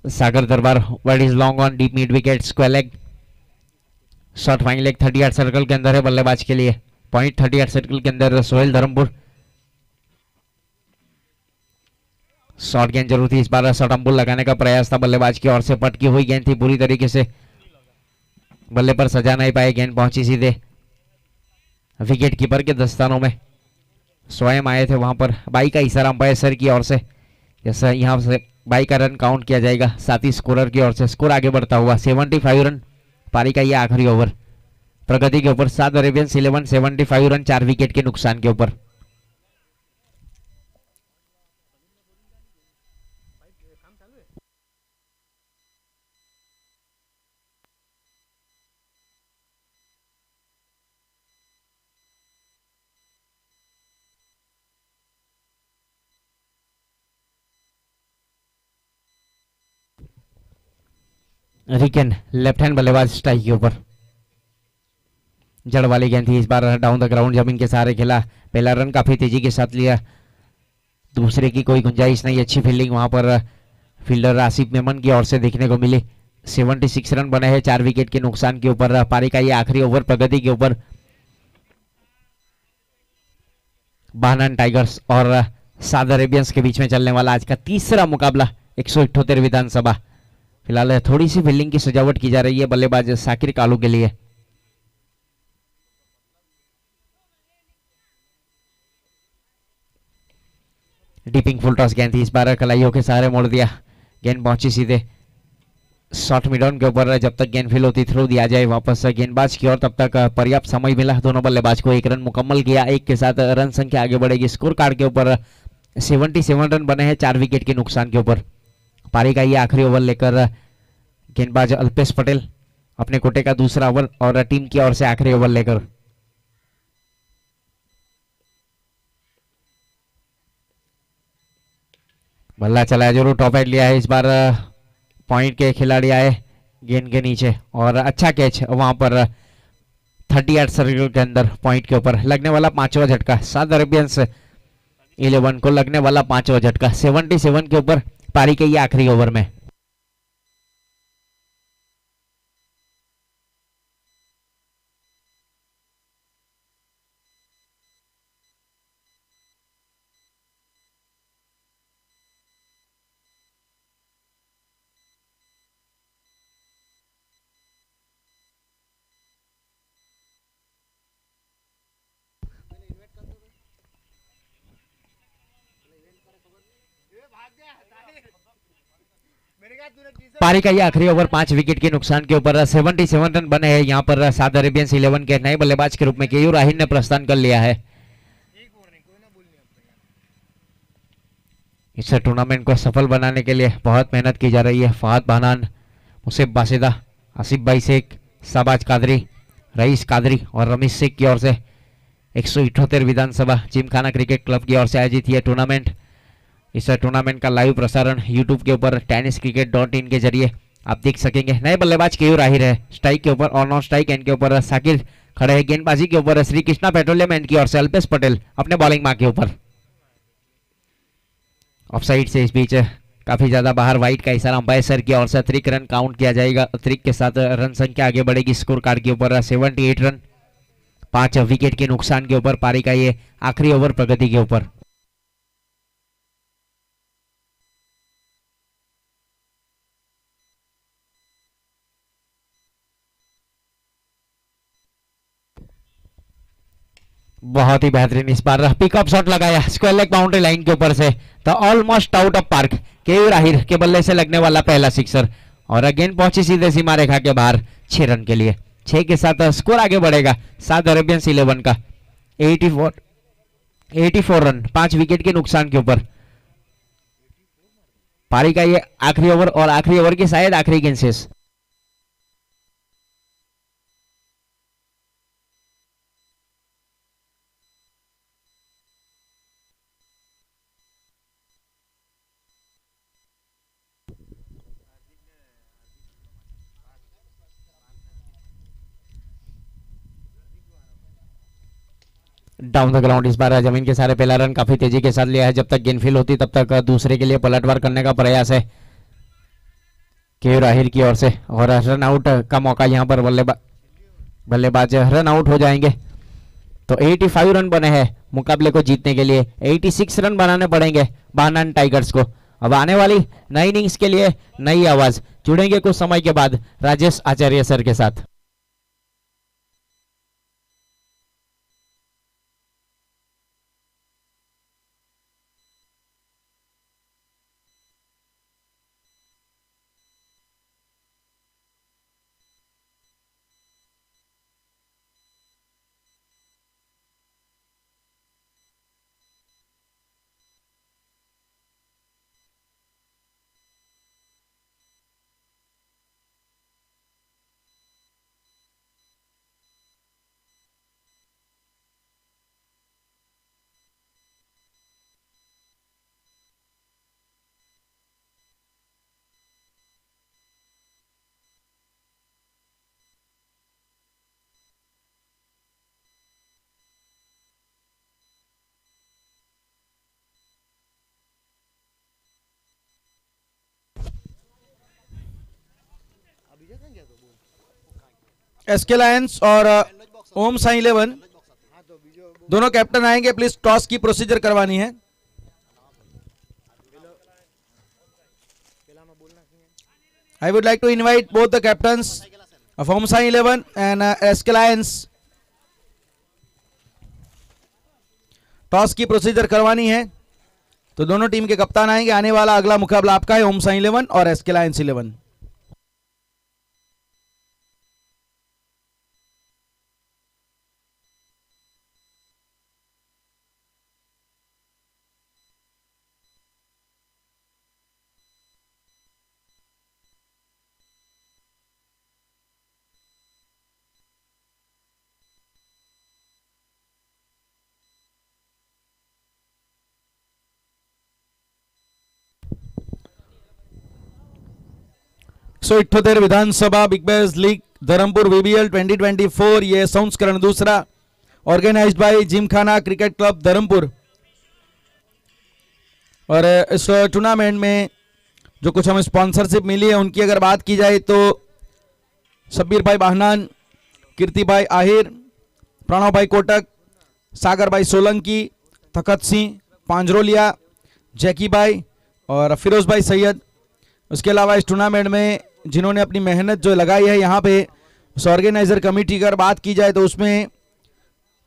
सागर दरबार word is long on deep mid wicket square leg shot fine leg 38 circle के अंदर है बल्लेबाज के लिए। पॉइंट 38 सर्कल के अंदर सोहेल धर्मपुर। शॉर्ट गेंद जरूर थी, इस बार शॉर्ट अंबुल लगाने का प्रयास था बल्लेबाज की ओर से। पटकी हुई गेंद थी पूरी तरीके से, बल्ले पर सजा नहीं पाए, गेंद पहुंची सीधे विकेट कीपर के दस्तानों में। स्वयं आए थे वहां पर बाई का इशारा अंपायर सर की ओर से, जैसा यहां से बाई का रन काउंट किया जाएगा। साथ ही स्कोरर की ओर से स्कोर आगे बढ़ता हुआ 75 रन पारी का यह आखिरी ओवर प्रगति के ऊपर। 7 अरेबियंस 11 75 रन 4 विकेट के नुकसान के ऊपर। रिकेन लेफ्ट हैंड बल्लेबाज स्ट्राइक के ऊपर। जड़ वाली गेंद थी, इस बार डाउन द ग्राउंड जमीन के सहारे खेला। पहला रन काफी तेजी के साथ लिया, दूसरे की कोई गुंजाइश नहीं। अच्छी फील्डिंग वहां पर फील्डर आसिफ मेमन की ओर से देखने को मिली। 76 रन बने हैं 4 विकेट के नुकसान के ऊपर। पारी का ये आखिरी ओवर प्रगति के ऊपर। बाहनान टाइगर्स और साउदी अरेबियंस के बीच में चलने वाला आज का तीसरा मुकाबला 178 विधानसभा। फिलहाल थोड़ी सी फील्डिंग की सजावट की जा रही है बल्लेबाज साकिर कालू के लिए। डीपिंग फुल टॉस गेंद थी, इस बार कलाइयों के सहारे मोड़ दिया, गेंद पहुंची सीधे शॉर्ट मिड ऑन के ऊपर। जब तक गेंद फील होती थ्रो दिया जाए वापस गेंदबाज की ओर, तब तक पर्याप्त समय मिला दोनों बल्लेबाज को। एक रन मुकम्मल किया, एक के साथ रन संख्या आगे बढ़ेगी। स्कोर कार्ड के ऊपर 77 रन बने हैं 4 विकेट के नुकसान के ऊपर। पारी का ये आखिरी ओवर लेकर गेंदबाज अल्पेश पटेल अपने कोटे का दूसरा ओवर और टीम की ओर से आखिरी ओवर लेकर। बल्ला चला जरूर, टॉप एंड लिया है इस बार। पॉइंट के खिलाड़ी आए गेंद के नीचे और अच्छा कैच वहां पर 38 सर्कल के अंदर पॉइंट के ऊपर। लगने वाला पांचवा झटका, साउदी अरेबियंस 11 को लगने वाला पांचवा झटका 77 के ऊपर पारी के ये आखिरी ओवर में। पारी का ये आखिरी ओवर 5 विकेट के नुकसान के ऊपर 77 रन बने हैं यहाँ पर। साउदी अरेबियंस 11 के नए बल्लेबाज के रूप में केयूर राहिल ने प्रस्थान कर लिया है। इस टूर्नामेंट को सफल बनाने के लिए बहुत मेहनत की जा रही है। फहद बहनान, मुसीब बासिदा, आसिफ भाई शेख, शाहबाज कादरी, रईस कादरी और रमीज शेख की ओर से 178 विधानसभा जिमखाना क्रिकेट क्लब की ओर से आयोजित यह टूर्नामेंट। इस टूर्नामेंट का लाइव प्रसारण यूट्यूब के ऊपर tenniscricket.in के जरिए आप देख सकेंगे। नए बल्लेबाज केयूर राहिल है स्ट्राइक के ऊपर और नॉन स्ट्राइक एंड के ऊपर साकिर खड़े हैं। गेंदबाजी के ऊपर श्री कृष्णा पेट्रोलियम एंड की ओर से अल्पेश पटेल अपने बॉलिंग मार्क के ऊपर। ऑफसाइड से इस बीच काफी ज्यादा बाहर, वाइड का इशारा अंपायर सर की ओर से। अतिरिक्त रन काउंट किया जाएगा, अतिरिक्त के साथ रन संख्या आगे बढ़ेगी। स्कोर कार्ड के ऊपर 78 रन 5 विकेट के नुकसान के ऊपर पारी का ये आखिरी ओवर प्रगति के ऊपर। बहुत ही बेहतरीन इस बार पिकअप शॉट लगाया स्क्वायर लेग बाउंड्री लाइन के ऊपर से, तो almost out of park. Keyur Rahil के बल्ले से लगने वाला पहला सिक्सर और गेंद पहुंची सीधे सीमा रेखा के बाहर 6 रन के लिए। 6 के साथ स्कोर आगे बढ़ेगा साउदी अरेबियंस 11 का 84 रन 5 विकेट के नुकसान के ऊपर। पारी का ये आखिरी ओवर और आखिरी ओवर की शायद आखिरी गेंद शेष। डाउन द ग्राउंड इस बार जमीन के सारे पहला रन काफी तेजी के साथ लिया है। जब तक गेंद फील होती तब तक दूसरे के लिए पलटवार करने का प्रयास है केयूर राहिल की ओर से और रन आउट का मौका यहां पर बल्लेबाज रन आउट हो जाएंगे। तो 85 रन बने हैं मुकाबले को जीतने के लिए। 86 रन बनाने पड़ेंगे बानान टाइगर्स को। अब आने वाली नई इनिंग्स के लिए नई आवाज जुड़ेंगे कुछ समय के बाद राजेश आचार्य सर के साथ। एसके लायंस और ओम साई 11 दोनों कैप्टन आएंगे। प्लीज टॉस की प्रोसीजर करवानी है। I would like to invite both the captains of Homsai 11 and SK Lions. Toss की प्रोसीजर करवानी है तो दोनों टीम के कप्तान आएंगे। आने वाला अगला मुकाबला आपका है होमसाई 11 और एसके लायंस 11। सो इट्ठोतेर Vidhansabha Big Bash League Dharampur VBL 2024 ये संस्करण दूसरा organised by Gymkhana Cricket Club Dharampur. और इस टूर्नामेंट में जो कुछ हमें स्पॉन्सरशिप मिली है उनकी अगर बात की जाए तो शब्बीर भाई बाहनान, कीर्ति भाई आहिर, प्रणव भाई कोटक, सागर भाई सोलंकी, तखत सिंह पांजरोलिया, जैकी भाई और फिरोज भाई सैयद। उसके अलावा इस टूर्नामेंट में जिन्होंने अपनी मेहनत जो लगाई है यहाँ पे उस ऑर्गेनाइजर कमेटी की अगर बात की जाए तो उसमें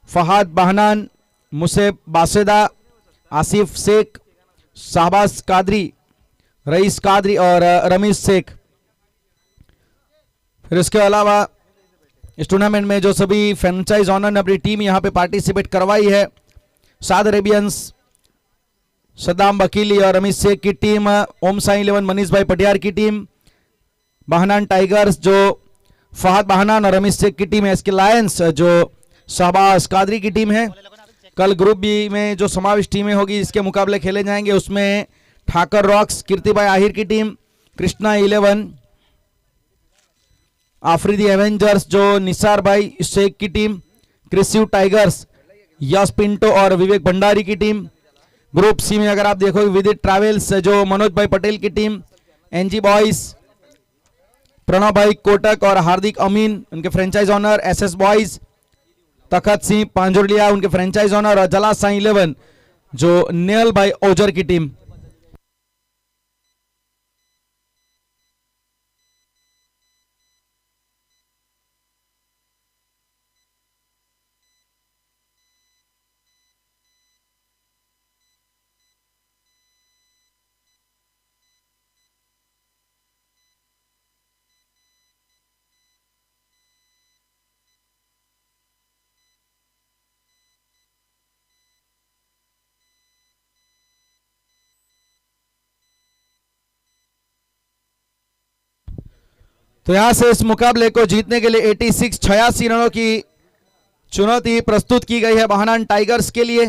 फहाद बाहनान, मुसेब बासेदा, आसिफ शेख, शाहबाज कादरी, रईस कादरी और रमीज शेख। फिर इसके अलावा इस टूर्नामेंट में जो सभी फ्रेंचाइज ऑनर ने अपनी टीम यहाँ पे पार्टिसिपेट करवाई है, साद अरेबियंस, सद्दाम वकीली और रमीज शेख की टीम, ओमसाई 11 मनीष भाई पटियार की टीम, बाहनान टाइगर्स जो फहद बाहनान और रमीज शेख की टीम है, एसके लायंस जो शाहबाज कादरी की टीम है। कल ग्रुप बी में जो समावेश टीमें होगी जिसके मुकाबले खेले जाएंगे उसमें ठाकर रॉक्स कीर्ति भाई आहिर की टीम, कृष्णा 11, आफरीदी एवेंजर्स जो निसार भाई शेख की टीम, क्रिस्यू टाइगर्स यश पिंटो और विवेक भंडारी की टीम। ग्रुप सी में अगर आप देखोगे विदित ट्रैवल्स जो मनोज भाई पटेल की टीम, एनजी बॉयज प्रणव भाई कोटक और हार्दिक अमीन उनके फ्रेंचाइज ऑनर, एसएस बॉयज तखत सिंह पांजुरलिया उनके फ्रेंचाइज ऑनर और जला साई 11 जो नेल भाई ओजर की टीम। तो यहां से इस मुकाबले को जीतने के लिए 86 रनों की चुनौती प्रस्तुत की गई है बाहनान टाइगर्स के लिए,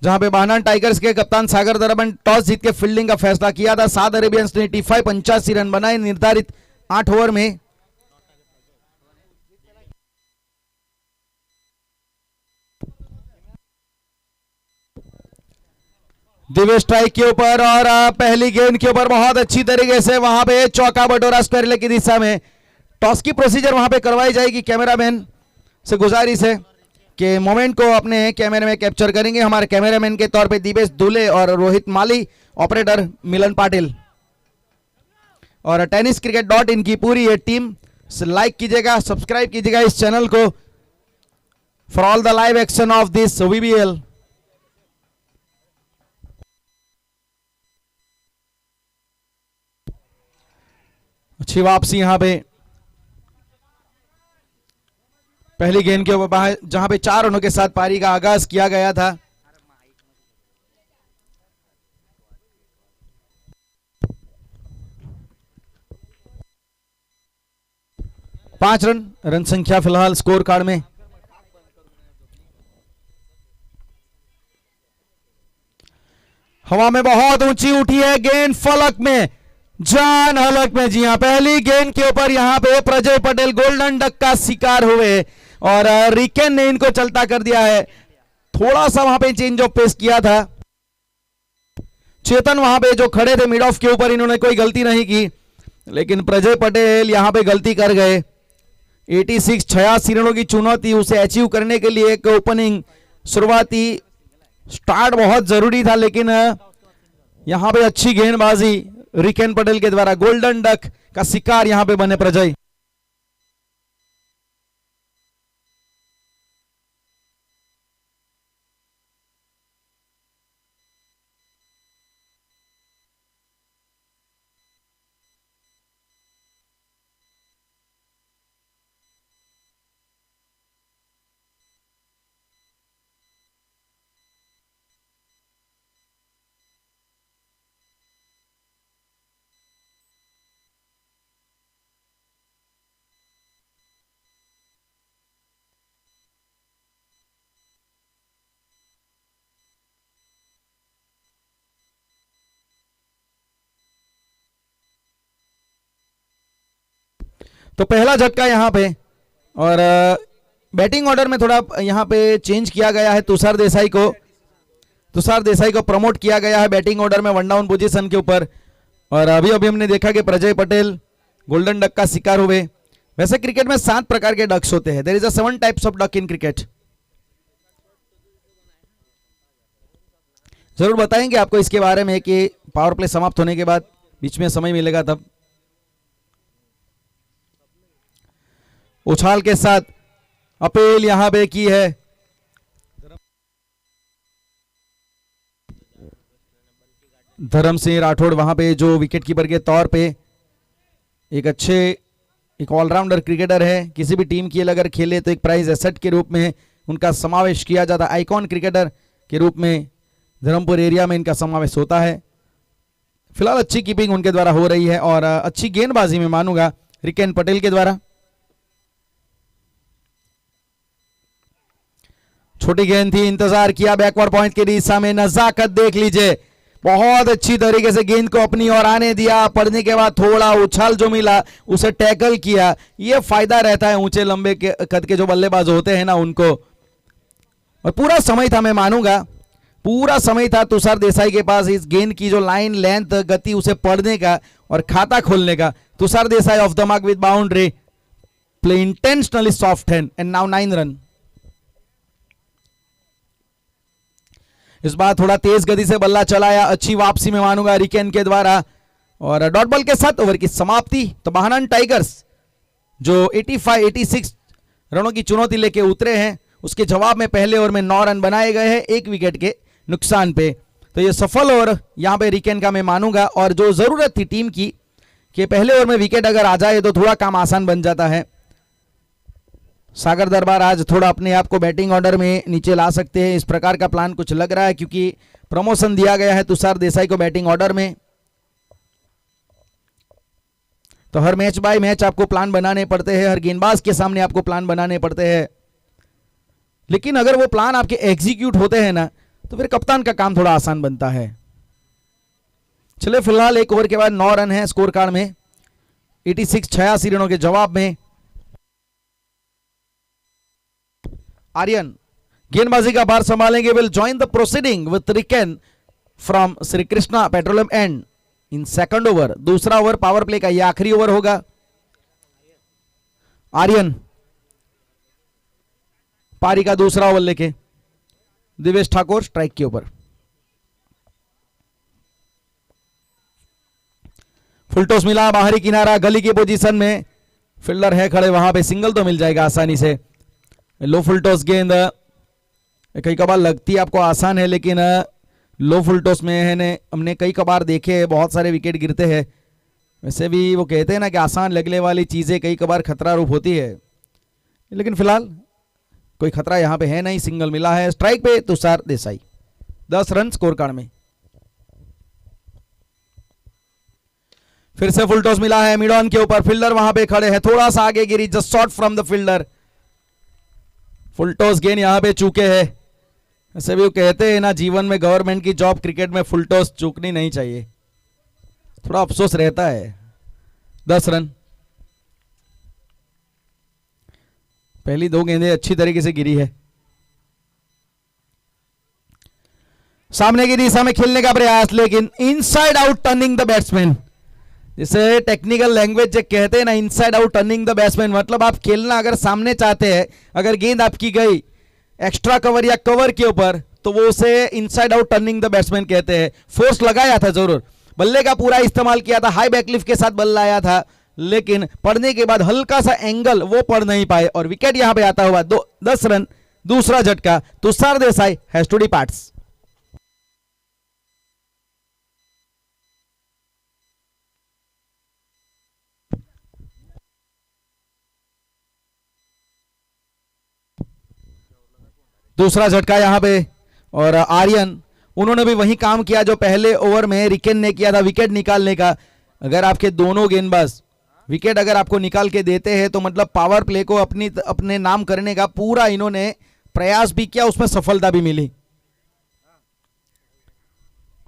जहां पे बाहनान टाइगर्स के कप्तान सागर दरबन टॉस जीत के फील्डिंग का फैसला किया था। साद अरेबियंस ने 85 रन बनाए निर्धारित 8 ओवर में। दिव्य स्ट्राइक के ऊपर और पहली गेंद के ऊपर बहुत अच्छी तरीके से वहां पे चौका बटोरा स्क्वायर की दिशा में। टॉस की प्रोसीजर वहां पे करवाई जाएगी। कैमरामैन से गुजारिश है कि मोमेंट को अपने कैमरे में कैप्चर करेंगे। हमारे कैमरामैन के तौर पे दिवेश दुले और रोहित माली, ऑपरेटर मिलन पाटिल और टेनिस क्रिकेट .in की पूरी ये टीम। लाइक कीजिएगा, सब्सक्राइब कीजिएगा इस चैनल को for all the live action of this VBL. अच्छी वापसी यहां पे पहली गेंद के ऊपर जहां पे 4 रनों के साथ पारी का आगाज किया गया था। पांच रन संख्या फिलहाल स्कोर कार्ड में। हवा में बहुत ऊंची उठी है गेंद, फलक में जान हलक में। जी हां, पहली गेंद के ऊपर यहां पे प्रजय पटेल गोल्डन डक का शिकार हुए और रिकेन ने इनको चलता कर दिया है। थोड़ा सा वहां पे चेंज ऑफ पेस किया था। चेतन वहां पे जो खड़े थे मिड ऑफ के ऊपर, इन्होंने कोई गलती नहीं की, लेकिन प्रजय पटेल यहां पे गलती कर गए। 86 रनों की चुनौती उसे अचीव करने के लिए एक ओपनिंग शुरुआती स्टार्ट बहुत जरूरी था, लेकिन यहां पे अच्छी गेंदबाजी रिकेन पटेल के द्वारा। गोल्डन डक का शिकार यहां पे बने प्रजय। तो पहला झटका यहां पे, और बैटिंग ऑर्डर में थोड़ा यहां पे चेंज किया गया है। तुषार देसाई को प्रमोट किया गया है बैटिंग ऑर्डर में 1 डाउन पोजीशन के ऊपर। और अभी हमने देखा कि प्रजय पटेल गोल्डन डक का शिकार हुए। वैसे क्रिकेट में 7 प्रकार के डक्स होते हैं। There is a 7 types of duck in cricket. जरूर बताएंगे आपको इसके बारे में कि पावर प्ले समाप्त होने के बाद बीच में समय मिलेगा तब। उछाल के साथ अपील यहां पे की है। धर्म सिंह राठौड़ वहां पे जो विकेट कीपर के तौर पे एक ऑलराउंडर क्रिकेटर है। किसी भी टीम की अगर खेले तो एक प्राइज एसेट के रूप में उनका समावेश किया जाता है। आइकॉन क्रिकेटर के रूप में धर्मपुर एरिया में इनका समावेश होता है। फिलहाल अच्छी कीपिंग उनके द्वारा हो रही है और अच्छी गेंदबाजी में मानूंगा रिकेन पटेल के द्वारा। छोटी गेंद थी, इंतजार किया बैकवर्ड पॉइंट की दिशा में। नजाकत देख लीजिए, बहुत अच्छी तरीके से गेंद को अपनी ओर आने दिया। पड़ने के बाद थोड़ा उछाल जो मिला उसे टैकल किया। ये फायदा रहता है ऊंचे लंबे कद के जो बल्लेबाज होते हैं ना उनको। और पूरा समय था, मैं मानूंगा पूरा समय था तुषार देसाई के पास इस गेंद की जो लाइन लेंथ गति उसे पढ़ने का और खाता खोलने का। Tushar Desai of the mark with boundary, play intentionally soft hand and now 9 run. इस बार थोड़ा तेज गति से बल्ला चलाया, अच्छी वापसी में मानूंगा रिकेन के द्वारा। और डॉट बॉल के साथ ओवर की समाप्ति। तो बहानन टाइगर्स जो 86 रनों की चुनौती लेके उतरे हैं, उसके जवाब में पहले ओवर में 9 रन बनाए गए हैं 1 विकेट के नुकसान पे। तो ये सफल ओवर यहां पे रिकेन का मैं मानूंगा। और जो जरूरत थी टीम की कि पहले ओवर में विकेट अगर आ जाए तो थोड़ा काम आसान बन जाता है। सागर दरबार आज थोड़ा अपने आप को बैटिंग ऑर्डर में नीचे ला सकते हैं, इस प्रकार का प्लान कुछ लग रहा है, क्योंकि प्रमोशन दिया गया है तुषार देसाई को बैटिंग ऑर्डर में। तो हर मैच बाय मैच आपको प्लान बनाने पड़ते हैं, हर गेंदबाज के सामने आपको प्लान बनाने पड़ते हैं। लेकिन अगर वो प्लान आपके एग्जीक्यूट होते हैं ना, तो फिर कप्तान का काम थोड़ा आसान बनता है। चले फिलहाल 1 ओवर के बाद 9 रन है स्कोर कार्ड में 86 रनों के जवाब में। आर्यन गेंदबाजी का भार संभालेंगे, will join the proceeding with RIKEN from Shri Krishna Petroleum and in second over. दूसरा ओवर पावर प्ले का, यह आखिरी ओवर होगा। आर्यन पारी का दूसरा ओवर लेके दिवेश ठाकुर स्ट्राइक के ऊपर। फुल टॉस मिला, बाहरी किनारा गली की पोजीशन में फील्डर है खड़े, वहां पे सिंगल तो मिल जाएगा आसानी से। लो फुल टॉस गेंद कई कबार लगती आपको आसान है, लेकिन लो फुल टॉस में है हमने कई कबार देखे बहुत सारे विकेट गिरते हैं। वैसे भी वो कहते हैं ना कि आसान लगने वाली चीजें कई कबार खतरा रूप होती है, लेकिन फिलहाल कोई खतरा यहां पे है नहीं। सिंगल मिला है, स्ट्राइक पे Tushar Desai, 10 run score card में। फिर से फुल टॉस मिला है मिड ऑन के ऊपर, फील्डर वहां पे खड़े हैं, थोड़ा सा आगे गिरी, just short from the fielder. Full toss गेंद यहां पे चूके है। ऐसे भी वो कहते हैं ना, जीवन में गवर्नमेंट की जॉब क्रिकेट में फुल टॉस चूकनी नहीं चाहिए, थोड़ा अफसोस रहता है। 10 रन। पहली 2 गेंदें अच्छी तरीके से गिरी है। सामने की दिशा में खेलने का प्रयास, लेकिन inside out turning the batsman, जिसे टेक्निकल लैंग्वेज कहते हैं ना, inside out turning the batsman. मतलब आप खेलना अगर सामने चाहते हैं, अगर गेंद आपकी गई एक्स्ट्रा कवर या कवर के ऊपर, तो वो उसे inside out turning the batsman कहते हैं। फोर्स लगाया था जरूर, बल्ले का पूरा इस्तेमाल किया था, हाई बैकलिफ्ट के साथ बल लाया था, लेकिन पढ़ने के बाद हल्का सा एंगल वो पढ़ नहीं पाए और विकेट यहां पे आता हुआ 10 रन, दूसरा झटका। Tushar Desai has to departs. दूसरा झटका यहां पे और आर्यन उन्होंने भी वही काम किया जो पहले ओवर में रिकेन ने किया था, विकेट निकालने का। अगर आपके दोनों गेंदबाज विकेट अगर आपको निकाल के देते हैं तो मतलब पावर प्ले को अपने नाम करने का पूरा इन्होंने प्रयास भी किया, उसमें सफलता भी मिली।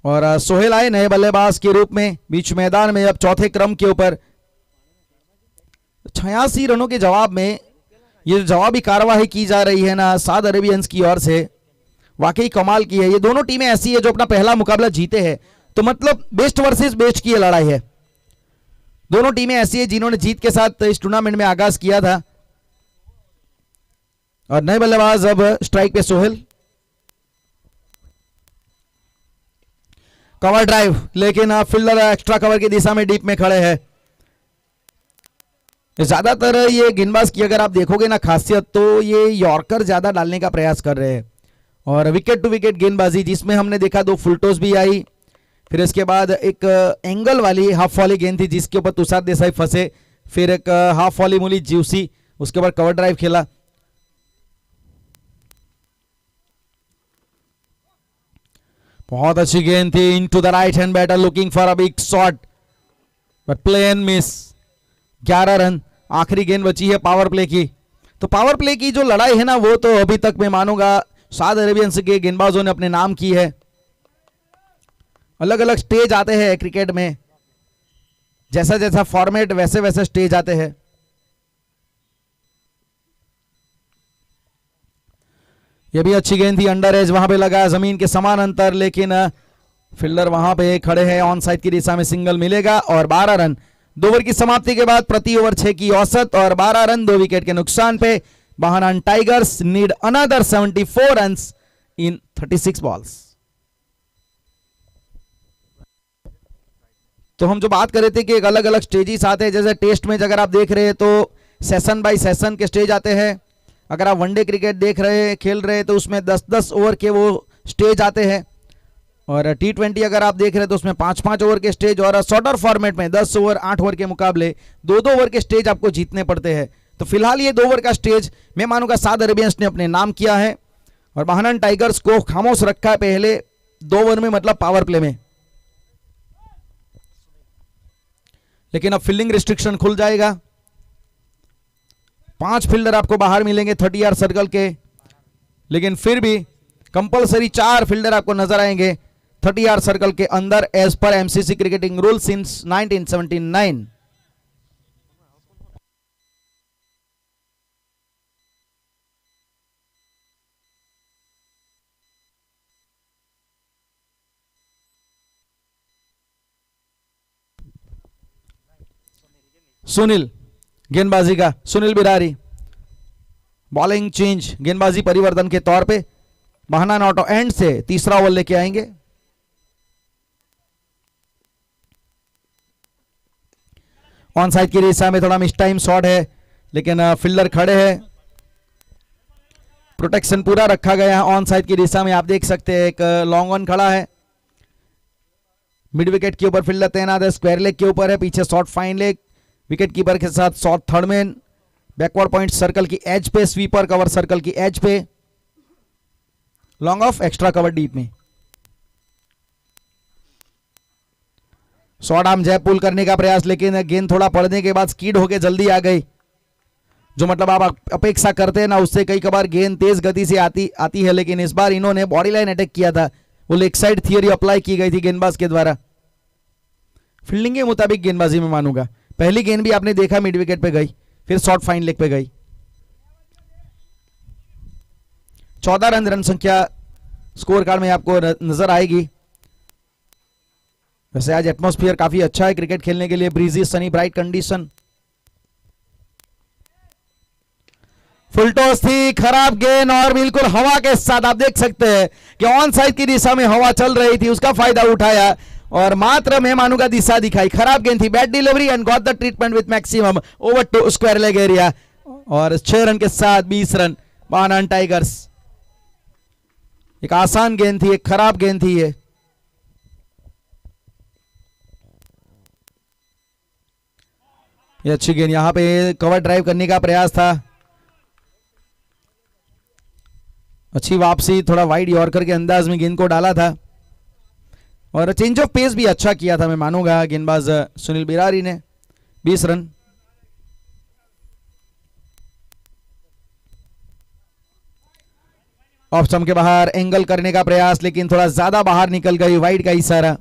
और सोहेल आए नए बल्लेबाज के रूप में बीच मैदान में अब चौथे क्रम के ऊपर। 86 रनों के जवाब में ये जवाबी कार्यवाही की जा रही है ना सऊदी अरेबियंस की ओर से, वाकई कमाल की है। ये दोनों टीमें ऐसी है जो अपना पहला मुकाबला जीते हैं, तो मतलब बेस्ट वर्सेस बेस्ट की लड़ाई है। दोनों टीमें ऐसी है जिन्होंने जीत के साथ इस टूर्नामेंट में आगाज किया था। और नए बल्लेबाज अब स्ट्राइक पे सोहेल। कवर ड्राइव, लेकिन फील्डर एक्स्ट्रा कवर की दिशा में डीप में खड़े हैं। ज्यादातर ये गेंदबाज की अगर आप देखोगे ना खासियत, तो ये यॉर्कर ज्यादा डालने का प्रयास कर रहे हैं। और विकेट टू विकेट गेंदबाजी जिसमें हमने देखा 2 फुल टॉस भी आई, फिर इसके बाद एक एंगल वाली हाफ वॉली गेंद थी जिसके ऊपर तुषार देसाई फंसे, फिर एक हाफ वॉली मूली ज्यूसी, उसके बाद कवर ड्राइव खेला। बहुत अच्छी गेंद थी into the right hand batter looking for a big shot but play and miss. 11 run, आखिरी गेंद बची है पावर प्ले की। तो पावर प्ले की जो लड़ाई है ना वो तो अभी तक मैं मानूंगा सऊदी अरेबियंस के गेंदबाजों ने अपने नाम की है। अलग अलग स्टेज आते हैं क्रिकेट में, जैसा जैसा फॉर्मेट वैसे वैसे स्टेज आते हैं। यह भी अच्छी गेंद थी, अंडर एज वहां पे लगा, जमीन के समान अंतर, लेकिन फील्डर वहां पे खड़े हैं, ऑन साइड की दिशा में सिंगल मिलेगा। और 12 रन 2 ओवर की समाप्ति के बाद प्रति ओवर 6 की औसत और 12 रन 2 विकेट के नुकसान पे महानान Tigers need another 74 runs in 36 balls. तो हम जो बात कर रहे थे कि एक अलग अलग स्टेजेस आते हैं, जैसे टेस्ट मैच अगर आप देख रहे हैं तो सेशन बाय सेशन के स्टेज आते हैं। अगर आप वनडे क्रिकेट देख रहे हैं खेल रहे हैं तो उसमें 10-10 ओवर के वो स्टेज आते हैं। और T20 अगर आप देख रहे हैं तो उसमें 5-5 ओवर के स्टेज, और शॉर्टर फॉर्मेट में 10 ओवर 8 ओवर के मुकाबले 2-2 ओवर के स्टेज आपको जीतने पड़ते हैं। तो फिलहाल ये 2 ओवर का स्टेज मैं मानूंगा सऊदी अरेबियंस ने अपने नाम किया है और महानान टाइगर्स को खामोश रखा है पहले 2 ओवर में, मतलब पावर प्ले में। लेकिन अब फील्डिंग रिस्ट्रिक्शन खुल जाएगा, 5 फील्डर आपको बाहर मिलेंगे 30 यार्ड सर्कल के, लेकिन फिर भी कंपलसरी 4 फील्डर आपको नजर आएंगे 30 यार्ड सर्कल के अंदर as per MCC cricketing rule since 1979। Sunil गेंदबाजी का, सुनील बिरारी बॉलिंग चेंज, गेंदबाजी परिवर्तन के तौर पे महानान ऑटो एंड से तीसरा ओवर लेके आएंगे। ऑन साइड की दिशा में थोड़ा मिस टाइम शॉट है, लेकिन फील्डर खड़े हैं, प्रोटेक्शन पूरा रखा गया है। ऑन साइड की दिशा में आप देख सकते हैं एक लॉन्ग ऑन खड़ा है, मिड विकेट के ऊपर फील्डर तैनात है, स्क्वायर लेग के ऊपर है, पीछे short fine leg, wicket keeper के साथ short third man, backward point circle की एज पे, स्वीपर कवर सर्कल की एज पे, long off extra cover deep में। शॉर्ट आर्म जैब पुल करने का प्रयास, लेकिन गेंद थोड़ा पड़ने के बाद स्कीड होके जल्दी आ गई, जो मतलब आप अपेक्षा करते हैं ना उससे कई कबार गेंद तेज गति से आती है, लेकिन इस बार इन्होंने बॉडी लाइन अटैक किया था, वो लेग साइड थियरी अप्लाई की गई थी गेंदबाज के द्वारा। फील्डिंग के मुताबिक गेंदबाजी में मानूंगा, पहली गेंद भी आपने देखा मिड विकेट पे गई, फिर शॉर्ट फाइन लेग पे गई। 14 रन संख्या स्कोर कार्ड में आपको नजर आएगी। वैसे आज एटमॉस्फेयर काफी अच्छा है क्रिकेट खेलने के लिए, breezy Sunny bright condition. Full toss थी, खराब गेंद और बिल्कुल हवा के साथ आप देख सकते हैं कि ऑन साइड की दिशा में हवा चल रही थी, उसका फायदा उठाया और मात्र मेहमानों का दिशा दिखाई। खराब गेंद थी, bad delivery and got the treatment with maximum over to square leg area और 6 रन के साथ 20 रन बानान टाइगर्स। एक आसान गेंद थी, एक खराब गेंद थी ये अच्छी गेंद, यहां पे कवर ड्राइव करने का प्रयास था, अच्छी वापसी, थोड़ा वाइड यॉर्कर के अंदाज में गेंद को डाला था और चेंज ऑफ पेस भी अच्छा किया था मैं मानूंगा गेंदबाज सुनील बिरारी ने। 20 रन। ऑफ स्टंप के बाहर एंगल करने का प्रयास लेकिन थोड़ा ज्यादा बाहर निकल गई, वाइड का इशारा।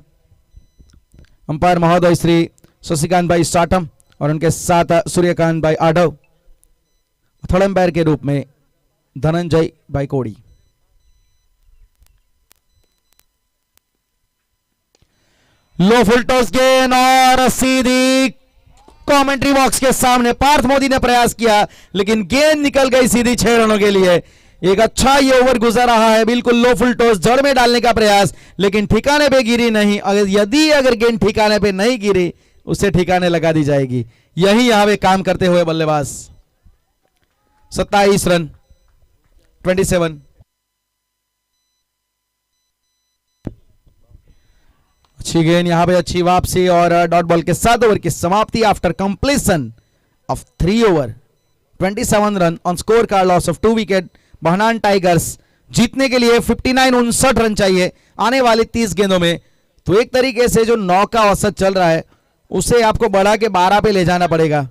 अंपायर महोदय श्री शशिकांत भाई साटम और उनके साथ सूर्यकांत भाई आडव, थर्ड अंपायर के रूप में धनंजय भाई कोड़ी। लो फुल टॉस गेंद और सीधी कमेंट्री बॉक्स के सामने पार्थ मोदी ने प्रयास किया लेकिन गेंद निकल गई सीधी 6 रनों के लिए। एक अच्छा ये ओवर गुजर रहा है, बिल्कुल लो फुल टॉस, जड़ में डालने का प्रयास लेकिन ठिकाने पे गिरी नहीं। अगर गेंद ठिकाने पे नहीं गिरी उसे ठिकाने लगा दी जाएगी, यही यहां पे काम करते हुए बल्लेबाज। 27 रन 27। अच्छी गेंद, यहां पे अच्छी वापसी और डॉट बॉल के 7 ओवर की समाप्ति after completion of 3 over 27 run on score card loss of 2 wicket. बहनान टाइगर्स जीतने के लिए 59 रन चाहिए आने वाले 30 गेंदों में, तो एक तरीके से जो 9 का औसत चल रहा है उसे आपको बढ़ा के 12 पे ले जाना पड़ेगा।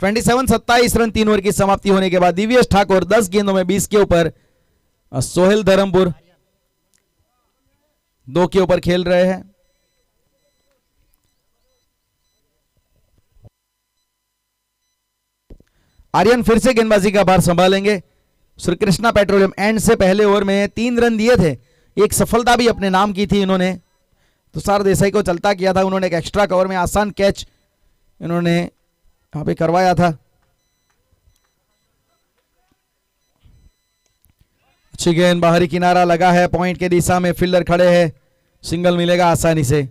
ट्वेंटी 27 रन 3 ओवर की समाप्ति होने के बाद दिव्येश ठाकुर 10 गेंदों में 20 के ऊपर, सोहेल धर्मपुर 2 के ऊपर खेल रहे हैं। आर्यन फिर से गेंदबाजी का भार संभालेंगे। श्री कृष्णा पेट्रोलियम एंड से पहले ओवर में 3 रन दिए थे, एक सफलता भी अपने नाम की थी इन्होंने, तुषार देसाई को चलता किया था उन्होंने। एक एक्स्ट्रा कवर में आसान कैच इन्होंने यहां पे करवाया था। अच्छी गेंद, बाहरी किनारा लगा है, पॉइंट के दिशा में फील्डर खड़े हैं, सिंगल मिलेगा आसानी से।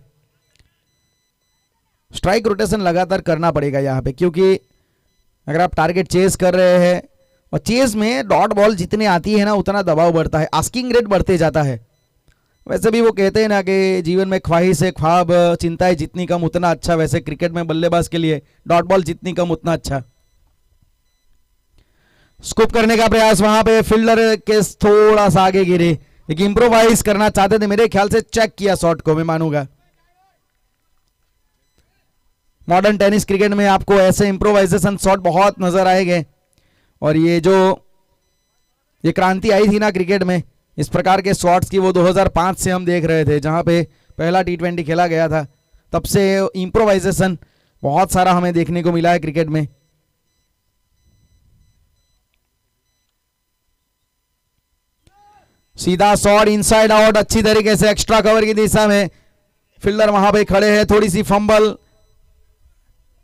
स्ट्राइक रोटेशन लगातार करना पड़ेगा यहां पे, क्योंकि अगर आप टारगेट चेस कर रहे हैं और चेस में डॉट बॉल जितनी आती है ना उतना दबाव बढ़ता है, आस्किंग रेट बढ़ते जाता है। वैसे भी वो कहते हैं ना कि जीवन में ख्वाहिश है, ख्वाब, चिंताएं जितनी कम उतना अच्छा, वैसे क्रिकेट में बल्लेबाज के लिए डॉट बॉल जितनी कम उतना अच्छा। स्कूप करने का प्रयास, वहां पे फील्डर के थोड़ा सा आगे गिरे, एक इंप्रोवाइज करना चाहते थे, मेरे ख्याल से चेक किया शॉट को, मैं मानूंगा। मॉडर्न टेनिस क्रिकेट में आपको ऐसे इंप्रोवाइजेशन शॉट बहुत नजर आएंगे और ये क्रांति आई थी ना क्रिकेट में इस प्रकार के शॉट्स की, वो 2005 से हम देख रहे थे, जहां पे पहला T20 खेला गया था, तब से इंप्रोवाइजेशन बहुत सारा हमें देखने को मिला है क्रिकेट में। सीधा शॉट इनसाइड आउट, अच्छी तरीके से एक्स्ट्रा कवर की दिशा में फील्डर वहां पे खड़े हैं, थोड़ी सी fumble,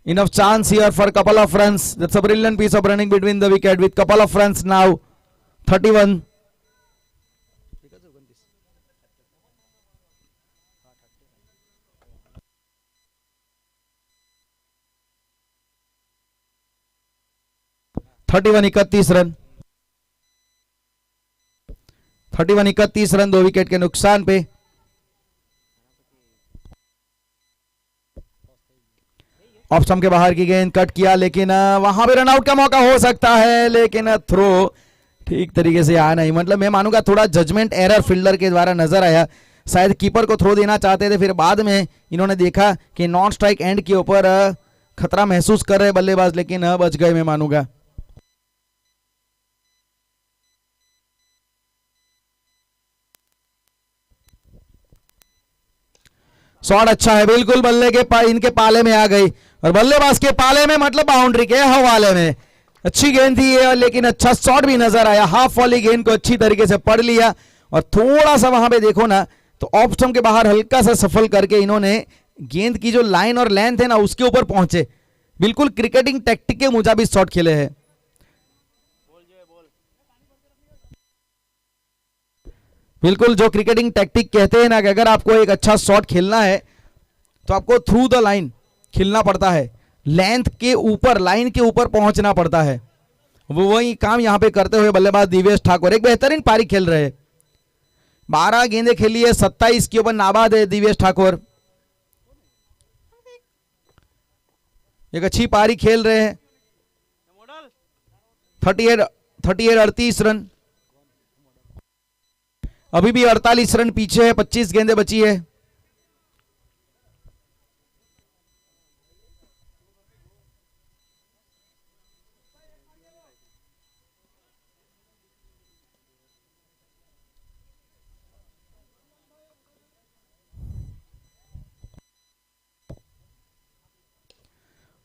enough chance here for couple of runs. That's a brilliant piece of running between the wicket with couple of runs now. 31. इकतीस रन 31 रन 2 विकेट के नुकसान पे। ऑफ स्टंप के बाहर की गेंद कट किया, लेकिन वहां पे रनआउट का मौका हो सकता है, लेकिन थ्रो ठीक तरीके से आया नहीं। मतलब मैं मानूंगा थोड़ा जजमेंट एरर फील्डर के द्वारा नजर आया, शायद कीपर को थ्रो देना चाहते थे, फिर बाद में इन्होंने देखा कि नॉन स्ट्राइक एंड के ऊपर खतरा महसूस कर रहे बल्लेबाज, लेकिन बच गए मैं मानूंगा। शॉट अच्छा है, बिल्कुल बल्ले के इनके पाले में आ गई, और बल्लेबाज के पाले में मतलब बाउंड्री के हवाले में। अच्छी गेंद थी ये, लेकिन अच्छा शॉट भी नजर आया। हाफ वाली गेंद को अच्छी तरीके से पढ़ लिया, और थोड़ा सा वहां पे देखो ना तो ऑफ स्टंप के बाहर हल्का सा सफल करके इन्होंने गेंद की जो लाइन और लेंथ है ना उसके ऊपर पहुंचे। बिल्कुल क्रिकेटिंग टैक्टिक के मुताबिक शॉट खेले हैं। बिल्कुल जो क्रिकेटिंग टैक्टिक कहते हैं ना कि अगर आपको एक अच्छा शॉट खेलना है तो आपको थ्रू द लाइन खेलना पड़ता है, लेंथ के ऊपर, लाइन के ऊपर पहुंचना पड़ता है। वो वही काम यहां पे करते हुए बल्लेबाज दिवेश ठाकुर एक बेहतरीन पारी खेल रहे हैं। 12 गेंदें खेली है, 27 के ऊपर नाबाद है दिवेश ठाकुर। एक अच्छी पारी खेल रहे हैं। 38 रन, अभी भी 48 रन पीछे है, 25 गेंदें बची है।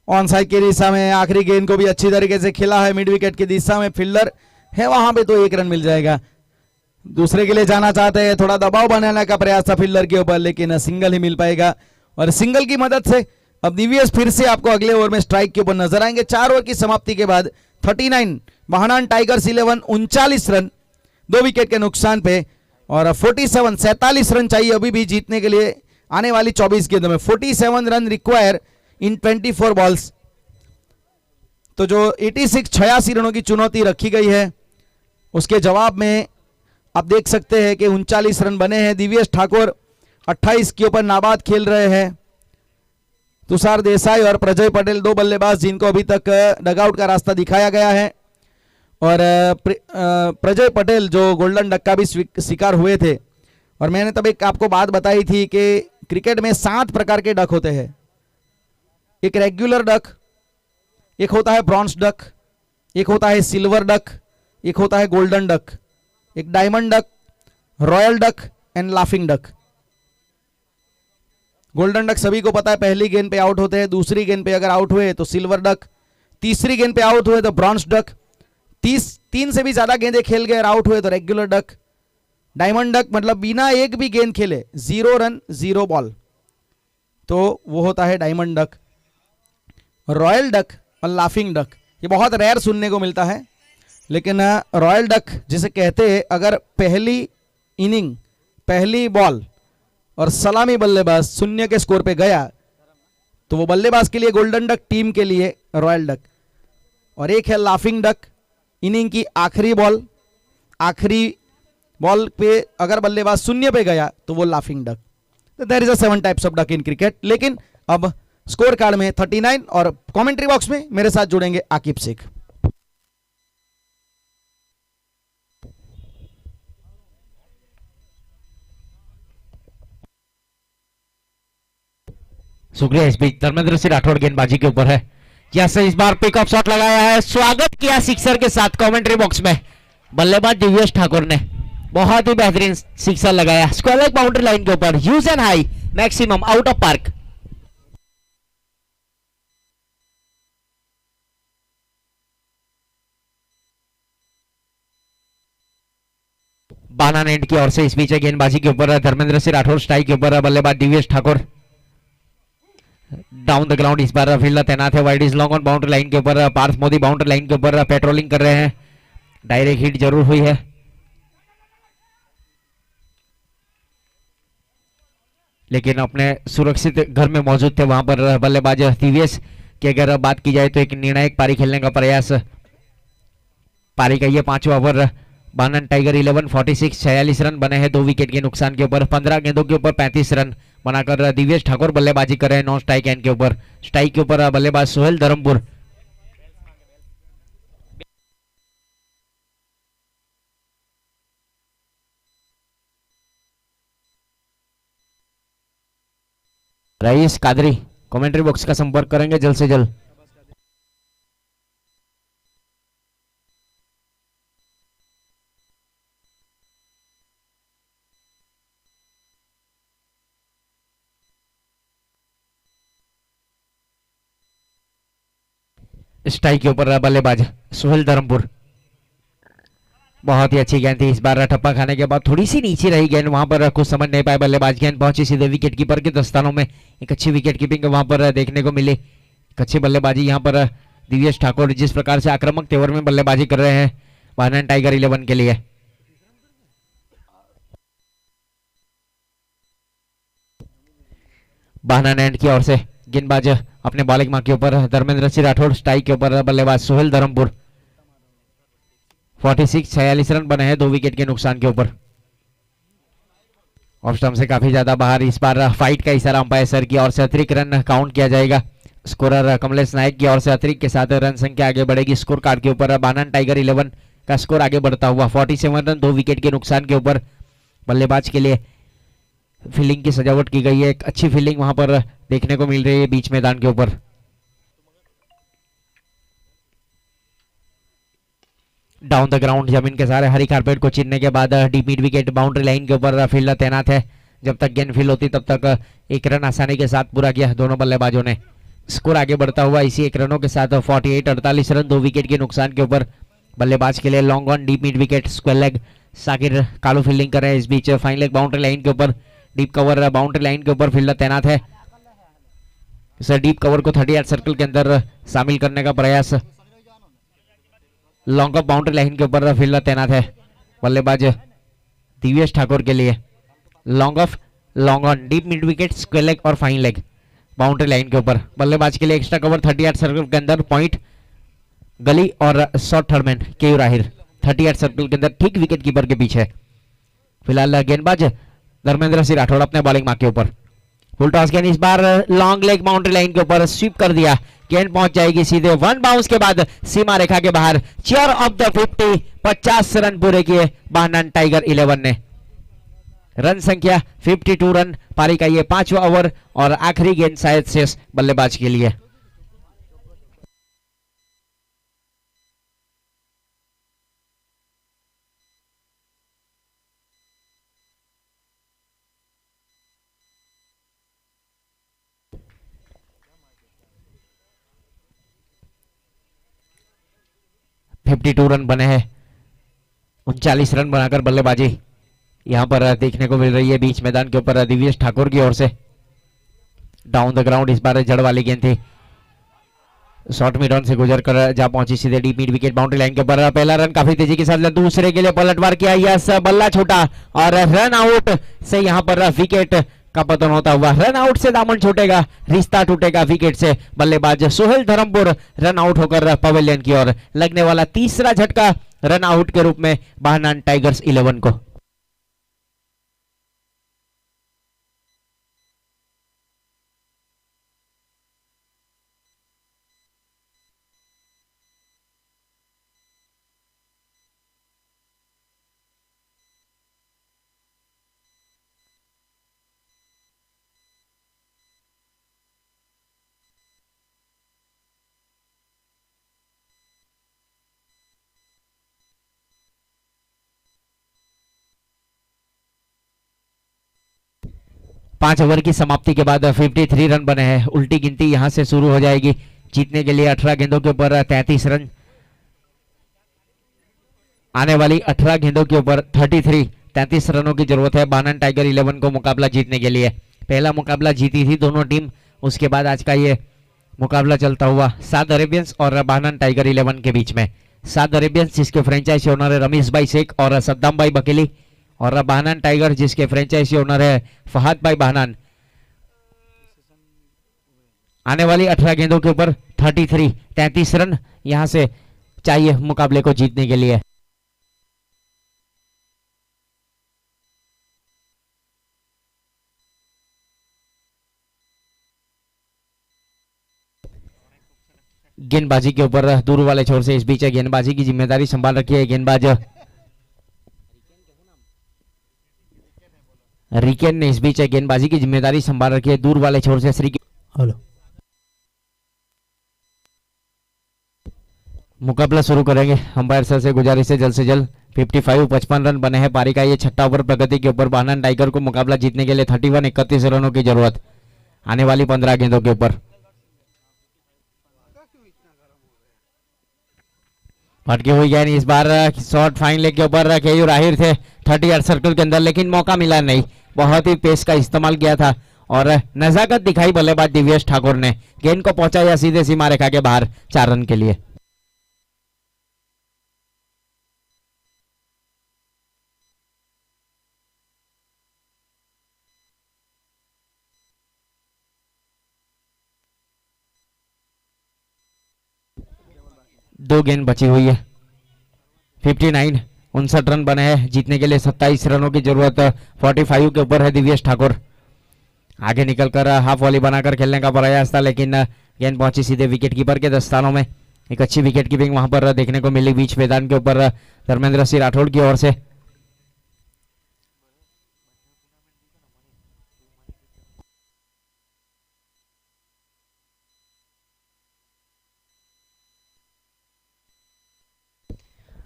ऑन साइड की दिशा में आखिरी गेंद को भी अच्छी तरीके से खेला है, मिड विकेट की दिशा में फील्डर है वहां पे तो 1 रन मिल जाएगा। दूसरे के लिए जाना चाहते हैं, थोड़ा दबाव बनाने का प्रयास था फील्डर के ऊपर, लेकिन सिंगल ही मिल पाएगा। और सिंगल की मदद से अब दिव्यस फिर से आपको अगले ओवर में स्ट्राइक के ऊपर नजर आएंगे। 4 ओवर की समाप्ति के बाद 39 महानान टाइगर्स 11 39 रन 2 विकेट के नुकसान पे, और 47 रन चाहिए अभी भी जीतने के लिए आने वाली 24 गेंदों में। 47 रन रिक्वायर इन 24 बॉल्स। तो जो 86 रनों की चुनौती रखी गई है उसके जवाब में आप देख सकते हैं कि 39 रन बने हैं। दिव्येश ठाकुर 28 के ऊपर नाबाद खेल रहे हैं। तुषार देसाई और प्रजय पटेल 2 बल्लेबाज जिनको अभी तक डगआउट का रास्ता दिखाया गया है, और प्रजय पटेल जो गोल्डन डक का भी शिकार हुए थे। और मैंने तब एक आपको बात बताई थी कि क्रिकेट में 7 प्रकार के डक होते हैं। एक रेगुलर डक, एक होता है ब्रॉन्ज डक, एक होता है सिल्वर डक, एक होता है गोल्डन डक, एक diamond duck, royal duck and laughing duck. Golden duck सभी को पता है पहली गेंद पे आउट होते हैं, दूसरी गेंद पे अगर आउट हुए तो सिल्वर डक, तीसरी गेंद पे आउट हुए तो ब्रॉन्ज डक, 3 से भी ज्यादा गेंदें खेल गए और आउट हुए तो रेगुलर डक। डायमंड डक मतलब बिना एक भी गेंद खेले 0 रन 0 बॉल, तो वो होता है डायमंड डक। रॉयल डक और लाफिंग डक ये बहुत रेयर सुनने को मिलता है, लेकिन रॉयल डक जिसे कहते हैं अगर पहली इनिंग, पहली बॉल और सलामी बल्लेबाज 0 के स्कोर पे गया तो वो बल्लेबाज के लिए गोल्डन डक, टीम के लिए रॉयल डक। और एक है लाफिंग डक, इनिंग की आखिरी बॉल पे अगर बल्लेबाज 0 पे गया तो वो laughing duck. There is a 7 types of duck in cricket. लेकिन अब स्कोर कार्ड में 39 और कमेंट्री बॉक्स में मेरे साथ जुड़ेंगे आकिब शेख। शुक्रिया। इस बीच धर्मेंद्र सिंह राठौड़ गेंदबाजी के ऊपर है, जैसे इस बार पिकअप शॉट लगाया है, स्वागत किया सिक्सर के साथ कमेंट्री बॉक्स में। बल्लेबाज दिव्येश ठाकुर ने बहुत ही बेहतरीन सिक्सर लगाया, स्क्वायर लेग बाउंड्री लाइन के ऊपर, huge and high, maximum out of park. बाना नेट की ओर से इस बीच गेंदबाजी के ऊपर धर्मेंद्र सिंह राठौड़, स्ट्राइक के ऊपर बल्लेबाज Divyesh Thakur. Down the ground इस बार फील्डर तैनात है, wide is long on boundary line के ऊपर, पार्थ मोदी बाउंड्री लाइन के ऊपर पेट्रोलिंग कर रहे हैं। डायरेक्ट हिट जरूर हुई है, लेकिन अपने सुरक्षित घर में मौजूद थे वहां पर बल्लेबाज दिव्येश की अगर बात की जाए तो एक निर्णायक पारी खेलने का प्रयास। पारी का ये 5वां ओवर, बानन टाइगर 11 46 46 रन बने हैं 2 विकेट के नुकसान के ऊपर। 15 गेंदों के ऊपर 35 रन बनाकर दिव्येश ठाकुर बल्लेबाजी कर रहे हैं नॉन स्ट्राइक एंड के ऊपर। स्ट्राइक के ऊपर बल्लेबाज Sohail Dharampur. Rice Qadri commentary box का संपर्क करेंगे जल्द से जल्द। स्ट्राइक के ऊपर बल्लेबाज सोहेल धर्मपुर, बहुत ही अच्छी गेंद थी। इस बार ठप्पा खाने के बाद थोड़ी सी नीचे रही गेंद, वहां पर कुछ समझ नहीं पाए बल्लेबाज, गेंद पहुंची सीधे विकेट कीपर के दस्तानों में। एक अच्छी विकेट कीपिंग वहां पर देखने को मिली, एक अच्छी बल्लेबाजी यहाँ पर दिव्येश ठाकुर जिस प्रकार से आक्रामक तेवर में बल्लेबाजी कर रहे हैं बानन टाइगर 11 के लिए। बानन एंड की ओर से गेंदबाज अपने बॉलिंग मार्क के ऊपर धर्मेंद्र सिंह राठौड़, स्ट्राइक के ऊपर बल्लेबाज सोहेल धर्मपुर। 46 रन बने हैं 2 विकेट के नुकसान के ऊपर। ऑफ स्टंप से काफी ज्यादा बाहर। इस बार फाइट का इशारा अंपायर सर की ओर से अतिरिक्त रन काउंट किया जाएगा। स्कोरर कमलेश नायक की ओर से अतिरिक्त के साथ रन संख्या आगे बढ़ेगी। स्कोर कार्ड के ऊपर बानन टाइगर 11 का स्कोर आगे बढ़ता हुआ 47 रन 2 विकेट के नुकसान के ऊपर। बल्लेबाज के लिए फील्डिंग की सजावट की गई है, एक अच्छी फील्डिंग वहां पर देखने को मिल रही है बीच मैदान के ऊपर। डाउन द ग्राउंड जमीन के सारे हरी कारपेट को चीरने के बाद deep mid wicket boundary line के ऊपर फील्डर तैनात है। जब तक गेंद फील होती तब तक 1 रन आसानी के साथ पूरा किया दोनों बल्लेबाजों ने। स्कोर आगे बढ़ता हुआ इसी 1 रनों के साथ 48 रन 2 विकेट के नुकसान के ऊपर। बल्लेबाज के लिए long on deep mid wicket square leg Sakir Kalu fielding कर रहे हैं। इस बीच फाइन लेग बाउंड्री लाइन के ऊपर डीप कवर बाउंड्री लाइन के ऊपर फील्डर तैनात है। इस डीप कवर को 38 सर्कल के अंदर शामिल करने का प्रयास। लॉन्ग ऑफ बाउंड्री लाइन के ऊपर फील्डर तैनात है बल्लेबाज दिव्येश ठाकुर के लिए। Long off long on deep mid wicket square leg और फाइन लेग बाउंड्री लाइन के ऊपर। बल्लेबाज के लिए एक्स्ट्रा कवर 38 सर्कल के अंदर पॉइंट गली और शॉर्ट थर्डमैन केयू राहिर 38 सर्कल के अंदर ठीक विकेट कीपर के पीछे। फिलहाल गेंदबाज धर्मेंद्र सिंह राठौड़ अपने बॉलिंग मार्क के ऊपर। फुल टॉस गेंद इस बार लॉन्ग लेग बाउंड्री लाइन के ऊपर स्वीप कर दिया। गेंद पहुंच जाएगी सीधे 1 बाउंस के बाद सीमा रेखा के बाहर। चेयर ऑफ द 50 50 रन पूरे किए बानन टाइगर 11 ने। रन संख्या 52 रन। पारी का ये 5वां ओवर और आखिरी गेंद शायद शेष बल्लेबाज के लिए। टू रन बने हैं। 39 रन बनाकर बल्लेबाजी यहां पर देखने को मिल रही है बीच मैदान के ऊपर दिव्येश ठाकुर की ओर से। डाउन द ग्राउंड इस बार जड़ वाली गेंद थी, शॉर्ट मिड ऑन से गुजर कर जा पहुंची सीधे deep mid wicket boundary line के ऊपर। पहला रन काफी तेजी के साथ दूसरे के लिए पलटवार किया, यस बल्ला छोटा और रन आउट से यहां पर विकेट का पतन होता हुआ। रन आउट से दामन छूटेगा, रिश्ता टूटेगा विकेट से। बल्लेबाज सोहेल धर्मपुर रन आउट होकर पवेलियन की ओर। लगने वाला तीसरा झटका रन आउट के रूप में बानन टाइगर्स 11 को। पांच ओवर की समाप्ति के बाद 53 रन बने हैं। उल्टी गिनती यहां से शुरू हो जाएगी। जीतने के लिए 18 गेंदों के ऊपर 33 रन। आने वाली 18 गेंदों के ऊपर 33 रनों की जरूरत है बानन टाइगर 11 को मुकाबला जीतने के लिए। पहला मुकाबला जीती थी दोनों टीम, उसके बाद आज का ये मुकाबला चलता हुआ साद अरेबियंस और बानन टाइगर 11 के बीच में। साद अरेबियंस जिसके फ्रेंचाइजी ओनर है रमेश भाई शेख और सद्दाम भाई बकेली, और बानन टाइगर जिसके फ्रेंचाइजी ओनर है फहद भाई बहनान। आने वाली 18 गेंदों के ऊपर 33 रन यहां से चाहिए मुकाबले को जीतने के लिए। गेंदबाजी के ऊपर दूर वाले छोर से इस बीच गेंदबाजी की जिम्मेदारी संभाल रखी है गेंदबाज रिकेन ने इस बीच गेंदबाजी की जिम्मेदारी संभाल रखी है दूर वाले छोर से श्री हेलो मुकाबला शुरू करेंगे। अंपायर सर से गुजारिश है जल्द से जल्द 55 रन बने हैं। पारी का ये छठा ओवर प्रगति के ऊपर बानन टाइगर को मुकाबला जीतने के लिए 31 रनों की जरूरत आने वाली 15 गेंदों के ऊपर। भटकी हुई गेंद इस बार शॉर्ट फाइन लेग के ऊपर केयू राहिर थे 30 यार्ड सर्कल के अंदर, लेकिन मौका मिला नहीं। बहुत ही पेस का इस्तेमाल किया था और नजाकत दिखाई बल्लेबाज दिव्येश ठाकुर ने। गेंद को पहुंचाया सीधे सीमा रेखा के बाहर 4 रन के लिए। दो गेंद बची हुई है। 59 रन बने हैं। जीतने के लिए 27 रनों की जरूरत 45 के ऊपर है दिव्येश ठाकुर। आगे निकलकर हाफ वॉली बनाकर खेलने का प्रयास था, लेकिन गेंद पहुंची सीधे विकेट कीपर के दस्तानों में। एक अच्छी विकेट कीपिंग वहां पर देखने को मिली बीच मैदान के ऊपर धर्मेंद्र सिंह राठौड़ की ओर से।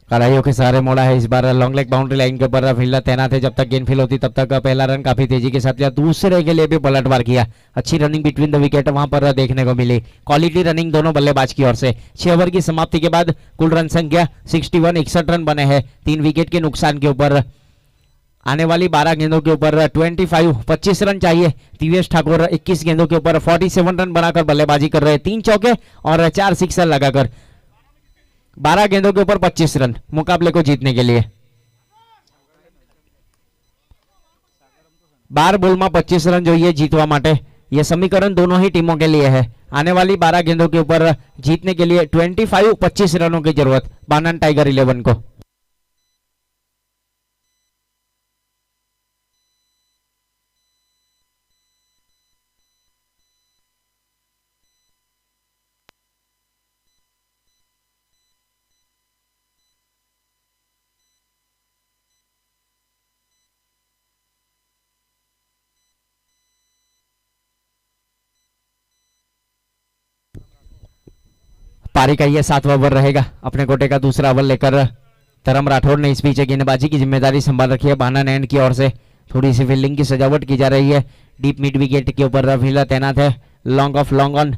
कलाइयों के सहारे मोड़ा है इस बार लॉन्ग लेग बाउंड्री लाइन के ऊपर फील्डर तैनात है। जब तक गेंद फील होती तब तक पहला रन काफी तेजी के साथ लिया, दूसरे के लिए भी पलटवार किया। अच्छी रनिंग बिटवीन द विकेट वहां पर देखने को मिली। क्वालिटी रनिंग दोनों बल्लेबाज की ओर से। 6 ओवर की समाप्ति के बाद कुल रन संख्या 61 रन बने हैं 3 विकेट के नुकसान के ऊपर। आने वाली 12 गेंदों के ऊपर 25 रन चाहिए। दिव्येश ठाकुर 21 गेंदों के ऊपर 47 रन बनाकर बल्लेबाजी कर रहे हैं। 3 चौके और 4 सिक्सर लगाकर 12 गेंदों के ऊपर 25 रन मुकाबले को जीतने के लिए। बार बोलमा 25 रन जो ये जीतवा माटे, ये समीकरण दोनों ही टीमों के लिए है। आने वाली 12 गेंदों के ऊपर जीतने के लिए 25 रनों की जरूरत बानन टाइगर 11 को। पारी का यह 7वां ओवर रहेगा। अपने कोटे का दूसरा ओवर लेकर धर्म राठौड़ ने इस बीच गेंदबाजी की जिम्मेदारी संभाल रखी है। बानन एंड की ओर से थोड़ी सी फील्डिंग की सजावट की जा रही है। डीप मिड विकेट के ऊपर फील्डर तैनात है। Long off long on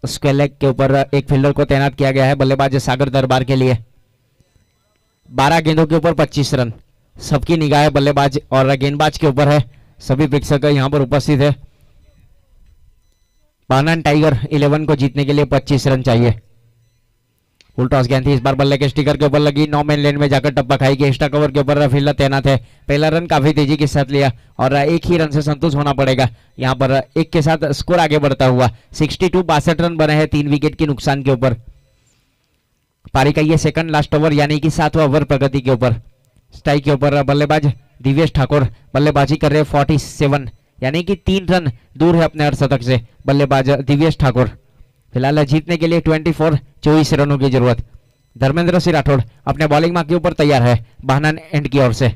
square leg के ऊपर एक फील्डर को तैनात किया गया है बल्लेबाज सागर दरबार के लिए। 12 गेंदों के ऊपर 25 रन। सबकी निगाह बल्लेबाज और गेंदबाज के ऊपर है। सभी प्रेक्षक यहाँ पर उपस्थित है। बानन टाइगर 11 को जीतने के लिए 25 रन चाहिए। फुल टॉस गेंद थी इस बार बल्ले के स्टिकर के ऊपर लगी। 9 मैन लेन में जाकर टप्पा खाएगी। एक्स्ट्रा कवर के ऊपर फील्डर तैनात है। पहला रन काफी तेजी के साथ लिया और एक ही रन से संतुष्ट होना पड़ेगा। यहाँ पर एक के साथ स्कोर आगे बढ़ता हुआ 62 रन बने हैं 3 विकेट के नुकसान के ऊपर। पारी का ये सेकंड लास्ट ओवर यानी कि 7वां ओवर प्रगति के ऊपर। स्ट्राइक के ऊपर बल्लेबाज दिव्येश ठाकुर बल्लेबाजी कर रहे 47 यानी कि 3 रन दूर है अपने अर्धशतक से बल्लेबाज दिव्येश ठाकुर। फिलहाल जीतने के लिए 24 रनों की जरूरत। धर्मेंद्र सिंह राठौड़ अपने बॉलिंग मार्क के ऊपर तैयार है बानन एंड की ओर से।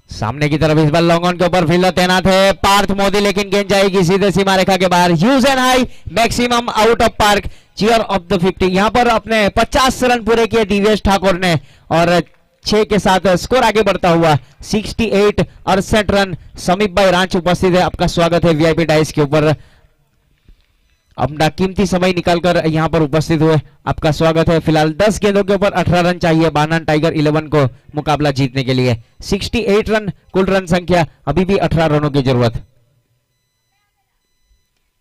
सामने की तरफ इस बार लॉन्ग ऑन के ऊपर फील्डर तैनात है पार्थ मोदी, लेकिन गेंद जाएगी सीधे सीमा रेखा के बाहर। Use and high maximum out of park cheer off the 50। यहां पर अपने 50 रन पूरे किए दिव्येश ठाकुर ने और 6 के साथ स्कोर आगे बढ़ता हुआ 68 रन। समीप भाई रांच उपस्थित है। आपका स्वागत है वीआईपी डाइस के ऊपर। अपना कीमती समय निकालकर यहां पर उपस्थित हुए आपका स्वागत है। फिलहाल 10 गेंदों के ऊपर 18 रन चाहिए बानन टाइगर 11 को मुकाबला जीतने के लिए। 68 रन कुल रन संख्या, अभी भी 18 रनों की जरूरत।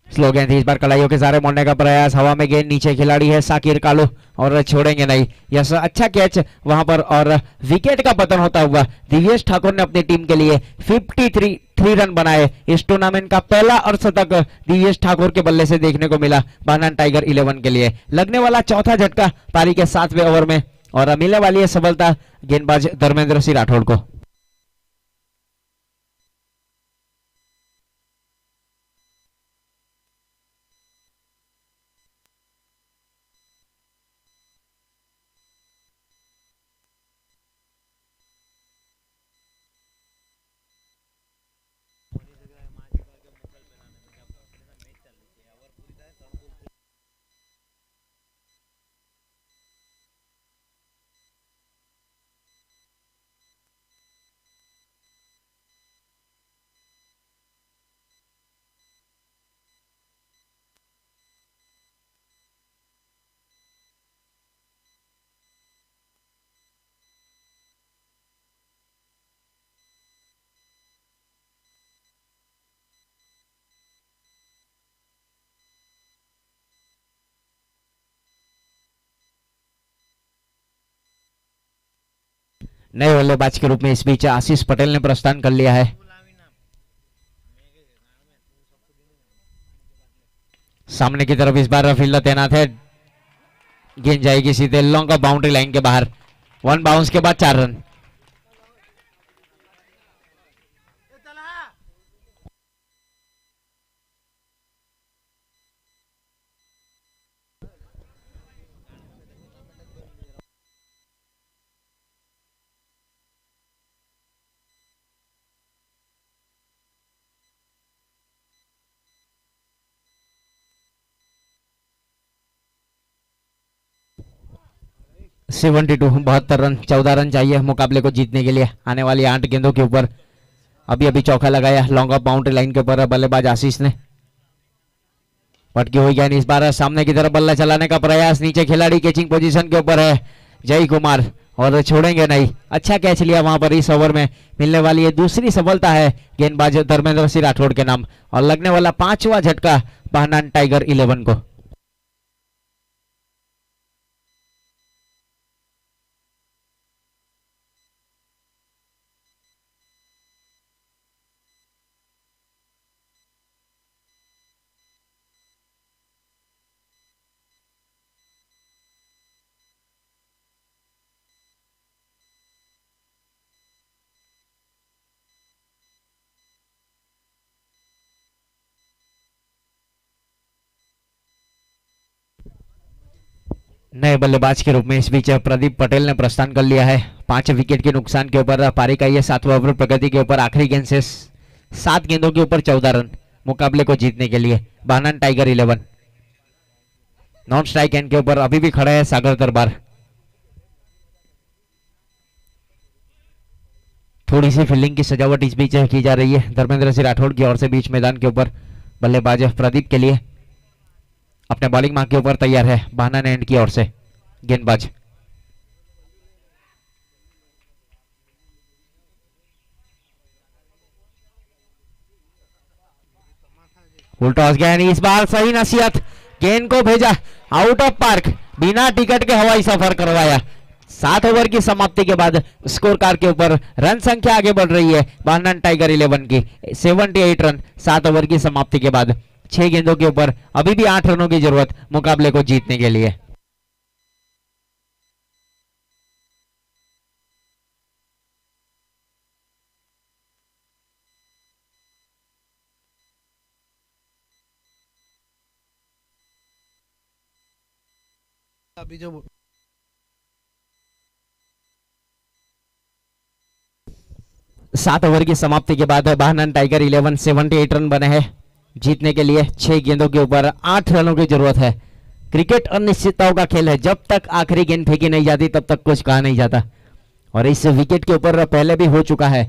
स्लो गेंद इस बार कलाइयों के सहारे मोड़ने का प्रयास। हवा में गेंद, नीचे खिलाड़ी है साकिर कालू और छोड़ेंगे नहीं। यस, अच्छा कैच वहां पर और विकेट का पतन होता हुआ दिव्येश ठाकुर ने अपनी टीम के लिए 53 रन बनाए। इस टूर्नामेंट का पहला अर्धशतक दिव्येश ठाकुर के बल्ले से देखने को मिला बानन टाइगर 11 के लिए। लगने वाला चौथा झटका पारी के 7वें ओवर में और मिलने वाली है सफलता गेंदबाज धर्मेंद्र सिंह राठौड़ को। नए बल्लेबाज के रूप में इस बीच आशीष पटेल ने प्रस्थान कर लिया है। सामने की तरफ इस बार फील्डर तैनात है। गेंद जाएगी सीधे लॉन्ग ऑफ बाउंड्री लाइन के बाहर। 1 बाउंस के बाद 4 रन। टू 72 रन, 14 रन चाहिए मुकाबले को जीतने के लिए। आने वाली 8 गेंदों के ऊपर अभी अभी चौका लगाया लॉन्ग ऑफ बाउंड्री लाइन के ऊपर बल्लेबाज आशीष ने। पटकी हुई गेंद इस बार सामने की तरफ बल्ला चलाने का प्रयास। नीचे खिलाड़ी कैचिंग पोजीशन के ऊपर है जय कुमार और छोड़ेंगे नहीं। अच्छा कैच लिया वहां पर। इस ओवर में मिलने वाली ये दूसरी सफलता है गेंदबाज धर्मेंद्र सिंह राठौड़ के नाम और लगने वाला 5वां झटका बाहनान टाइगर 11 को। नए बल्लेबाज के रूप में इस बीच प्रदीप पटेल ने प्रस्थान कर लिया है। 5 विकेट के नुकसान के ऊपर पारी का यह 7वां ओवर प्रगति के ऊपर आखिरी गेंद से 7 गेंदों के ऊपर 14 रन मुकाबले को जीतने के लिए बाहनान टाइगर 11। नॉन स्ट्राइक एंड के ऊपर अभी भी खड़ा है सागर दरबार। थोड़ी सी फील्डिंग की सजावट इस बीच की जा रही है धर्मेंद्र सिंह राठौड़ की ओर से। बीच मैदान के ऊपर बल्लेबाज प्रदीप के लिए अपने बॉलिंग मार्क के ऊपर तैयार है बाहनान एंड की ओर से गेंदबाज। उल्टा हो गया इस बार सही नसीहत। गेंद को भेजा आउट ऑफ पार्क। बिना टिकट के हवाई सफर करवाया। 7 ओवर की समाप्ति के बाद स्कोर कार्ड के ऊपर रन संख्या आगे बढ़ रही है बाहनान टाइगर 11 की 78 रन 7 ओवर की समाप्ति के बाद। 6 गेंदों के ऊपर अभी भी 8 रनों की जरूरत मुकाबले को जीतने के लिए। अभी जो 7 ओवर की समाप्ति के बाद बाहनान टाइगर 11 78 रन बने हैं जीतने के लिए। 6 गेंदों के ऊपर 8 रनों की जरूरत है। क्रिकेट अनिश्चितताओं का खेल है। जब तक आखिरी गेंद फेंकी नहीं जाती तब तक कुछ कहा नहीं जाता और इस विकेट के ऊपर पहले भी हो चुका है।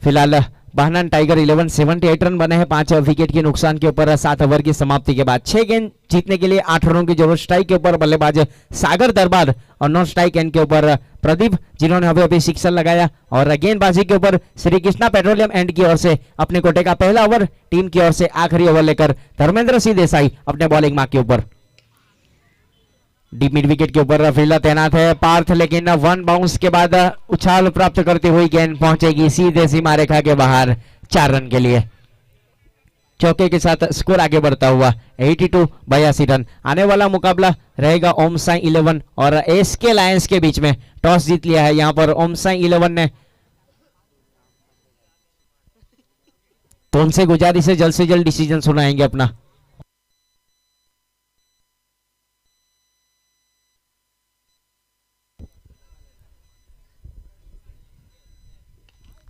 फिलहाल बाहनान टाइगर 11 78 रन बने हैं 5 विकेट के नुकसान के ऊपर 7 ओवर की समाप्ति के बाद। 6 गेंद जीतने के लिए 8 रनों की जरूरत। स्ट्राइक के ऊपर बल्लेबाज सागर दरबार और नॉन स्ट्राइक एंड के ऊपर प्रदीप जिन्होंने अभी अभी सिक्सर लगाया और गेंदबाजी के ऊपर श्री कृष्णा पेट्रोलियम एंड की ओर से अपने कोटे का पहला ओवर टीम की ओर से आखिरी ओवर लेकर धर्मेंद्र सिंह देसाई अपने बॉलिंग मार्क के ऊपर। डीप मिड विकेट के ऊपर फील्डर तैनात है पार्थ, लेकिन 1 बाउंस के बाद उछाल प्राप्त करती हुई गेंद पहुंचेगी सीधे सीमा रेखा के बाहर 4 रन के लिए। चौके के साथ स्कोर आगे बढ़ता हुआ 82 रन। आने वाला मुकाबला रहेगा ओम साई 11 और एसके लायंस के बीच में। टॉस जीत लिया है यहां पर ओम साई 11 ने, तो उनसे गुजारिश है जल्द से जल्द डिसीजन सुनाएंगे अपना।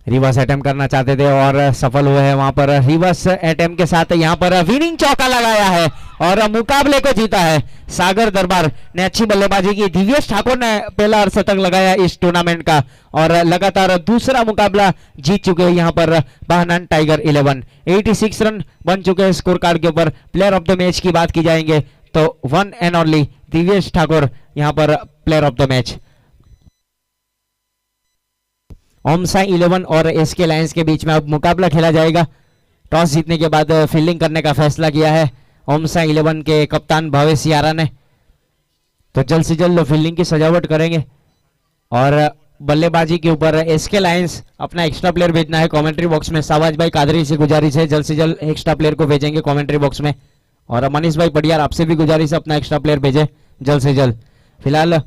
रिवर्स अटेम्प्ट करना चाहते थे और सफल हुए हैं वहां पर। रिवर्स अटेम्प्ट के साथ यहां पर विनिंग चौका लगाया है और मुकाबले को जीता है। सागर दरबार ने अच्छी बल्लेबाजी की। दिव्येश ठाकुर ने पहला शतक लगाया इस टूर्नामेंट का और लगातार दूसरा मुकाबला जीत चुके हैं यहां पर बाहनान टाइगर 11। 86 रन बन चुके हैं स्कोर कार्ड के ऊपर। प्लेयर ऑफ द मैच की बात की जाएंगे तो one and only Divyesh Thakur यहां पर प्लेयर ऑफ द मैच। ओम साई 11 और एसके लायंस के बीच में अब मुकाबला खेला जाएगा। टॉस जीतने के बाद फील्डिंग करने का फैसला किया है ओम साई 11 के कप्तान भवेश यारा ने। तो जल्द से जल्द फील्डिंग की सजावट करेंगे और बल्लेबाजी के ऊपर एसके लायंस अपना एक्स्ट्रा प्लेयर भेजना है कमेंट्री बॉक्स में। शाहबाज भाई कादरी से गुजारिश है जल्द से जल्द एक्स्ट्रा प्लेयर को भेजेंगे कमेंट्री बॉक्स में। और मनीष भाई पटियार आपसे भी गुजारिश है अपना एक्स्ट्रा प्लेयर भेजे जल्द से जल्द। फिलहाल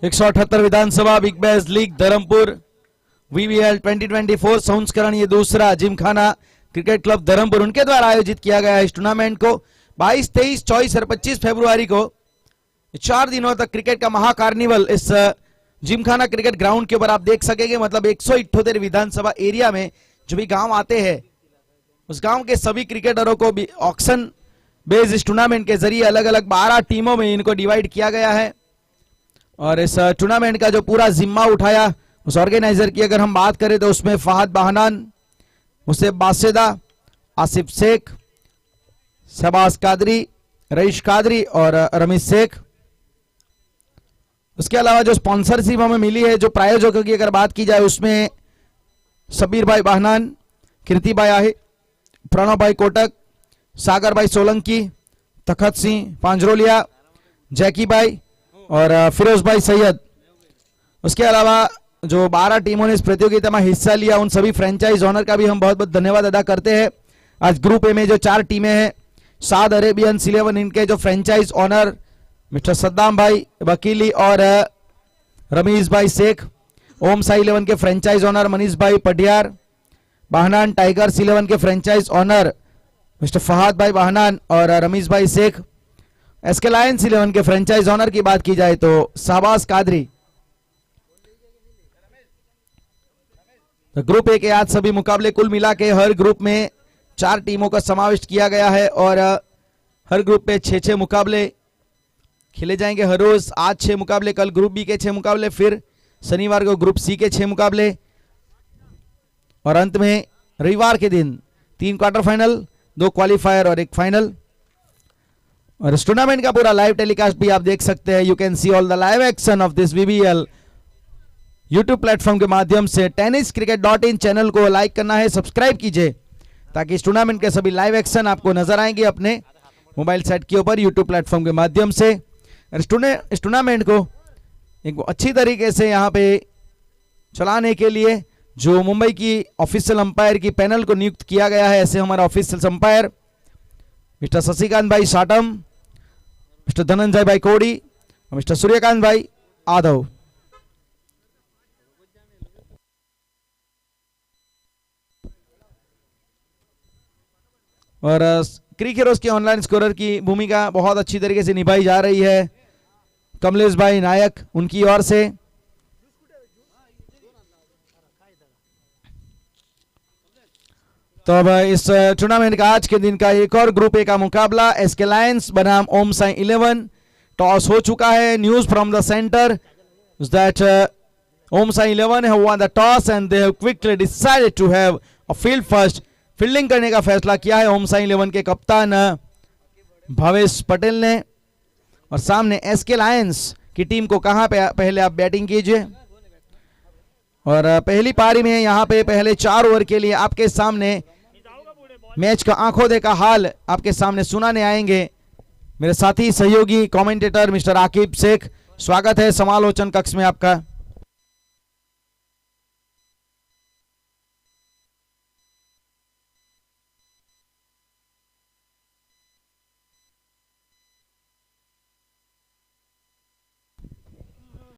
एक सौ 178 Vidhansabha Big Bash league Dharampur वीवीएल 2024 संस्करण ये दूसरा जिमखाना क्रिकेट क्लब धर्मपुर उनके द्वारा आयोजित किया गया है। इस टूर्नामेंट को 22, 23, 24 और 25 फरवरी को 4 दिनों तक क्रिकेट का महाकार्निवल इस जिमखाना क्रिकेट ग्राउंड के ऊपर आप देख सकेंगे। मतलब 178 विधानसभा एरिया में जो भी गांव आते हैं उस गांव के सभी क्रिकेटरों को भी ऑक्शन बेस्ड इस टूर्नामेंट के जरिए अलग अलग 12 टीमों में इनको डिवाइड किया गया है। और इस टूर्नामेंट का जो पूरा जिम्मा उठाया उस ऑर्गेनाइजर की अगर हम बात करें तो उसमें फहद बहनान, मुसेब बासेदा, आसिफ शेख, शहबाज कादरी, रईश कादरी और रमीज शेख। उसके अलावा जो स्पॉन्सरशिप हमें मिली है, जो प्रायोजकों की अगर बात की जाए उसमें सबीर भाई बहनान, कीर्ति भाई आहे, प्रणव भाई कोटक, सागर भाई सोलंकी, तखत सिंह पांजरोलिया, जैकी भाई और फिरोज भाई सैयद। उसके अलावा जो 12 टीमों ने इस प्रतियोगिता में हिस्सा लिया उन सभी फ्रेंचाइज ओनर का भी हम बहुत बहुत धन्यवाद अदा करते हैं। आज ग्रुप ए में जो 4 टीमें हैं, साद अरेबियन 11 इनके जो फ्रेंचाइज ओनर मिस्टर सद्दाम भाई वकीली और रमीज भाई शेख, ओम साई 11 के फ्रेंचाइज ओनर मनीष भाई पटियार, बहनान टाइगर्स 11 के फ्रेंचाइज ओनर मिस्टर फहद भाई बहनान और रमीज भाई शेख, एसके लायंस 11 के फ्रेंचाइज ओनर की बात की जाए तो शहबाज कादरी। तो ग्रुप ए के आज सभी मुकाबले कुल मिला के हर ग्रुप में 4 टीमों का समावेश किया गया है और हर ग्रुप पे 6-6 मुकाबले खेले जाएंगे हर रोज। आज 6 मुकाबले, कल ग्रुप बी के 6 मुकाबले, फिर शनिवार को ग्रुप सी के 6 मुकाबले और अंत में रविवार के दिन 3 क्वार्टर फाइनल, 2 क्वालिफायर और 1 फाइनल। और इस टूर्नामेंट का पूरा लाइव टेलीकास्ट भी आप देख सकते हैं। You can see all the live action of this VBL YouTube platform के माध्यम से। tenniscricket.in चैनल को लाइक करना है, सब्सक्राइब कीजिए ताकि इस टूर्नामेंट के सभी लाइव एक्शन आपको नजर आएंगे अपने मोबाइल सेट के ऊपर यूट्यूब प्लेटफॉर्म के माध्यम से। इस टूर्नामेंट को एक अच्छी तरीके से यहाँ पे चलाने के लिए जो मुंबई की ऑफिशियल अंपायर की पैनल को नियुक्त किया गया है, ऐसे हमारा ऑफिशियल अंपायर मिस्टर शशिकांत भाई साटम, मिस्टर धनंजय भाई कोड़ी और मिस्टर सूर्यकांत भाई आदव। और क्रिक हीरोज के ऑनलाइन स्कोरर की भूमिका बहुत अच्छी तरीके से निभाई जा रही है कमलेश भाई नायक उनकी ओर से। तो अब इस टूर्नामेंट का आज के दिन का एक और ग्रुप ए का मुकाबला एसके लायंस बनाम ओम साई 11। टॉस हो चुका है। News from the centre is that Om Sai 11 have won the toss and they have quickly decided to have a field first fielding करने का फैसला किया है ओम साई इलेवन के कप्तान भवेश पटेल ने। और सामने एसके लायंस की टीम को कहां पे पहले आप बैटिंग कीजिए। और पहली पारी में यहां पे पहले 4 ओवर के लिए आपके सामने मैच का आंखों देखा हाल आपके सामने सुनाने आएंगे मेरे साथी सहयोगी कमेंटेटर मिस्टर आकिब शेख। स्वागत है समालोचन कक्ष में आपका।